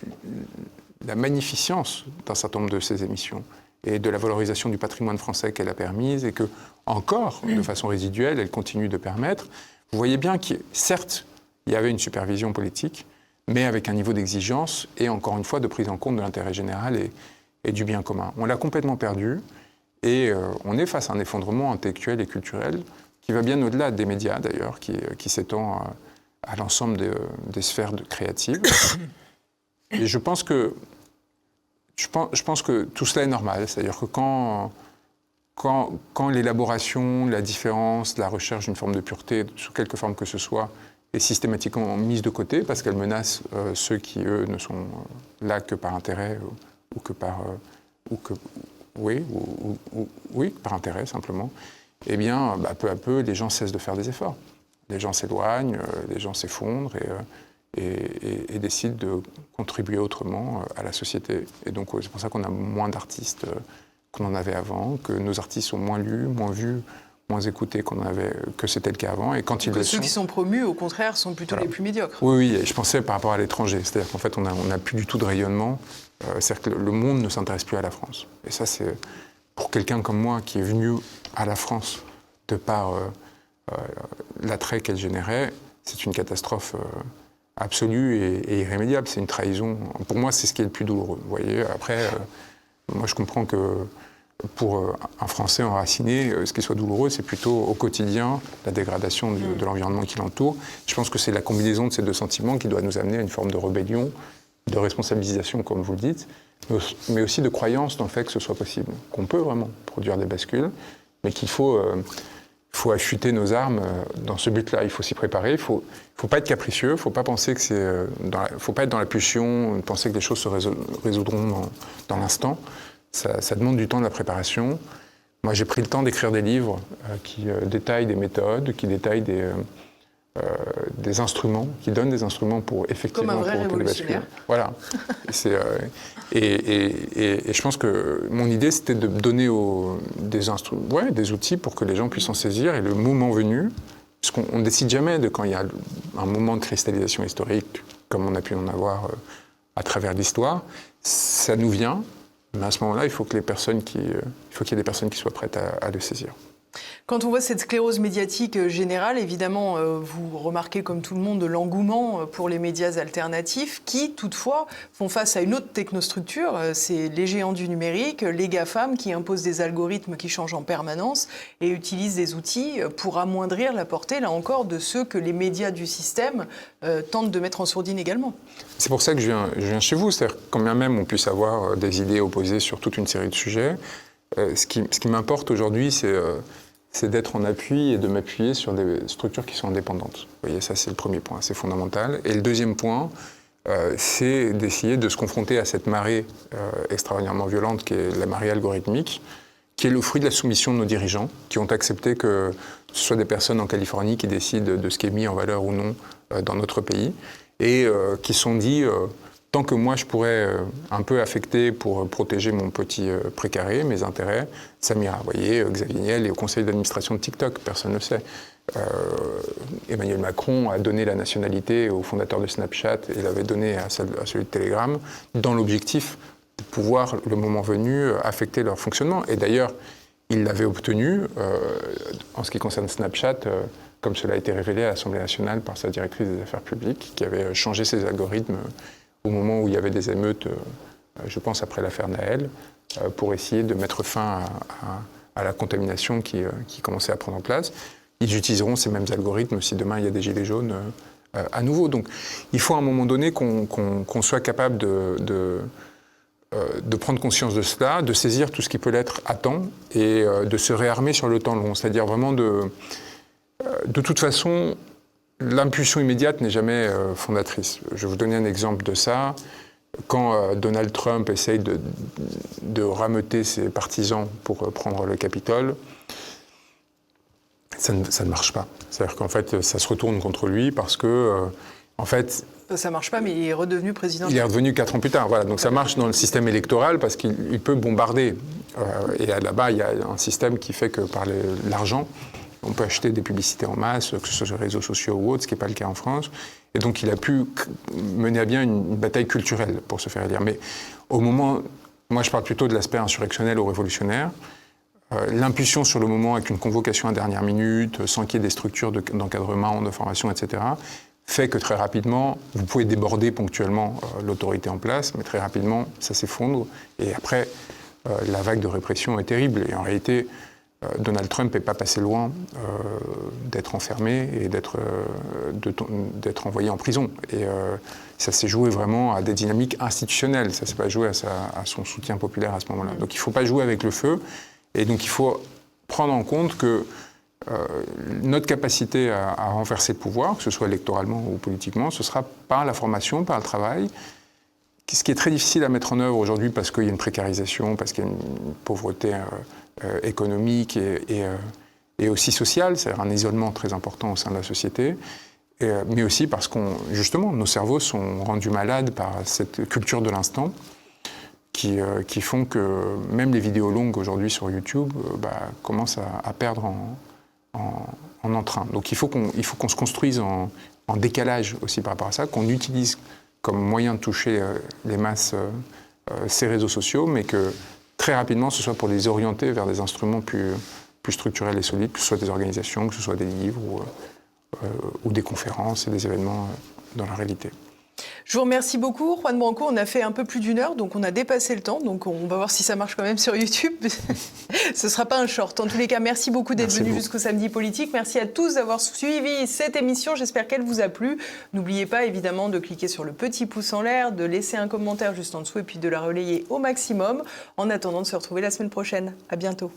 la magnificence d'un certain nombre de ces émissions et de la valorisation du patrimoine français qu'elle a permise et que, encore, de façon résiduelle, elle continue de permettre, vous voyez bien que, certes, il y avait une supervision politique, mais avec un niveau d'exigence et, encore une fois, de prise en compte de l'intérêt général et du bien commun. On l'a complètement perdu et on est face à un effondrement intellectuel et culturel qui va bien au-delà des médias, d'ailleurs, qui s'étend à l'ensemble des sphères créatives. Et je pense que tout cela est normal. C'est-à-dire que quand l'élaboration, la différence, la recherche d'une forme de pureté, sous quelque forme que ce soit, est systématiquement mise de côté, parce qu'elle menace ceux qui, eux, ne sont là que par intérêt par intérêt, simplement, eh bien, peu à peu, les gens cessent de faire des efforts. Les gens s'éloignent, les gens s'effondrent et décident de contribuer autrement à la société. Et donc, c'est pour ça qu'on a moins d'artistes qu'on en avait avant, que nos artistes sont moins lus, moins vus, moins écoutés que c'était le cas avant. Et quand ils le sont, ceux qui sont promus, au contraire, sont plutôt les plus médiocres. Oui, et je pensais par rapport à l'étranger. C'est-à-dire qu'en fait, on n'a plus du tout de rayonnement. C'est-à-dire que le monde ne s'intéresse plus à la France. Et ça, c'est... Pour quelqu'un comme moi qui est venu à la France de par l'attrait qu'elle générait, c'est une catastrophe absolue et irrémédiable. C'est une trahison. Pour moi, c'est ce qui est le plus douloureux. Vous voyez, après, moi, je comprends que pour un Français enraciné, ce qui soit douloureux, c'est plutôt au quotidien la dégradation de l'environnement qui l'entoure. Je pense que c'est la combinaison de ces deux sentiments qui doit nous amener à une forme de rébellion, de responsabilisation, comme vous le dites, mais aussi de croyance dans le fait que ce soit possible, qu'on peut vraiment produire des bascules, mais qu'il faut affûter nos armes dans ce but-là. Il faut s'y préparer, il faut pas être capricieux, il ne faut pas penser que faut pas être dans la pulsion, penser que les choses se résoudront dans l'instant. Ça demande du temps, de la préparation. Moi, j'ai pris le temps d'écrire des livres qui détaillent des méthodes, qui détaillent des instruments, qui donnent des instruments pour effectivement... Comme un vrai révolutionnaire. Voilà. Et je pense que mon idée, c'était de donner des outils pour que les gens puissent s'en saisir. Et le moment venu, parce qu'on ne décide jamais de quand il y a un moment de cristallisation historique, comme on a pu en avoir à travers l'histoire, ça nous vient. Mais à ce moment-là, il faut qu'il y ait des personnes qui soient prêtes à le saisir. Quand on voit cette sclérose médiatique générale, évidemment, vous remarquez comme tout le monde l'engouement pour les médias alternatifs qui, toutefois, font face à une autre technostructure. C'est les géants du numérique, les GAFAM qui imposent des algorithmes qui changent en permanence et utilisent des outils pour amoindrir la portée, là encore, de ceux que les médias du système tentent de mettre en sourdine également. C'est pour ça que je viens chez vous. C'est-à-dire, quand bien même on puisse avoir des idées opposées sur toute une série de sujets, ce qui m'importe aujourd'hui, c'est d'être en appui et de m'appuyer sur des structures qui sont indépendantes. Vous voyez, ça c'est le premier point, c'est fondamental. Et le deuxième point, c'est d'essayer de se confronter à cette marée extraordinairement violente qui est la marée algorithmique, qui est le fruit de la soumission de nos dirigeants, qui ont accepté que ce soit des personnes en Californie qui décident de ce qui est mis en valeur ou non dans notre pays, et qui se sont dit... tant que moi, je pourrais un peu affecter pour protéger mon petit précaré, mes intérêts, ça m'ira. Vous voyez, Xavier Niel est au conseil d'administration de TikTok, personne ne le sait. Emmanuel Macron a donné la nationalité au fondateur de Snapchat et l'avait donné à celui de Telegram, dans l'objectif de pouvoir, le moment venu, affecter leur fonctionnement. Et d'ailleurs, il l'avait obtenu en ce qui concerne Snapchat, comme cela a été révélé à l'Assemblée nationale par sa directrice des affaires publiques, qui avait changé ses algorithmes au moment où il y avait des émeutes, je pense après l'affaire Naël, pour essayer de mettre fin à la contamination qui commençait à prendre en place. Ils utiliseront ces mêmes algorithmes si demain il y a des gilets jaunes à nouveau. Donc il faut à un moment donné qu'on soit capable de prendre conscience de cela, de saisir tout ce qui peut l'être à temps et de se réarmer sur le temps long. C'est-à-dire vraiment de toute façon... L'impulsion immédiate n'est jamais fondatrice. Je vais vous donner un exemple de ça. Quand Donald Trump essaye de rameuter ses partisans pour prendre le Capitole, ça ne marche pas. C'est-à-dire qu'en fait, ça se retourne contre lui parce que, en fait... Ça ne marche pas, mais il est redevenu président. Il est revenu 4 ans plus tard. Voilà. Donc ça marche dans le système électoral parce qu'il peut bombarder. Et là-bas, il y a un système qui fait que par l'argent, on peut acheter des publicités en masse, que ce soit sur les réseaux sociaux ou autres, ce qui n'est pas le cas en France. Et donc, il a pu mener à bien une bataille culturelle pour se faire élire. Mais au moment... Moi, je parle plutôt de l'aspect insurrectionnel ou révolutionnaire. L'impulsion sur le moment, avec une convocation à dernière minute, sans qu'il y ait des structures d'encadrement, de formation, etc., fait que très rapidement, vous pouvez déborder ponctuellement l'autorité en place, mais très rapidement, ça s'effondre. Et après, la vague de répression est terrible. Et en réalité... Donald Trump n'est pas passé loin d'être enfermé et d'être envoyé en prison. Et ça s'est joué vraiment à des dynamiques institutionnelles. Ça ne s'est pas joué à son soutien populaire à ce moment-là. Donc il ne faut pas jouer avec le feu. Et donc il faut prendre en compte que notre capacité à renverser le pouvoir, que ce soit électoralement ou politiquement, ce sera par la formation, par le travail. Ce qui est très difficile à mettre en œuvre aujourd'hui parce qu'il y a une précarisation, parce qu'il y a une pauvreté économique et aussi sociale, c'est-à-dire un isolement très important au sein de la société, mais aussi parce justement, nos cerveaux sont rendus malades par cette culture de l'instant qui font que même les vidéos longues aujourd'hui sur YouTube commencent à perdre en entrain. Donc il faut qu'on se construise en décalage aussi par rapport à ça, qu'on utilise comme moyen de toucher les masses ces réseaux sociaux, mais que très rapidement, ce soit pour les orienter vers des instruments plus structurels et solides, que ce soit des organisations, que ce soit des livres ou des conférences et des événements dans la réalité. Je vous remercie beaucoup, Juan Branco. On a fait un peu plus d'1 heure, donc on a dépassé le temps. Donc on va voir si ça marche quand même sur YouTube. Ce ne sera pas un short. En tous les cas, merci beaucoup d'être venu jusqu'au Samedi Politique. Merci à tous d'avoir suivi cette émission. J'espère qu'elle vous a plu. N'oubliez pas évidemment de cliquer sur le petit pouce en l'air, de laisser un commentaire juste en dessous et puis de la relayer au maximum. En attendant de se retrouver la semaine prochaine. À bientôt.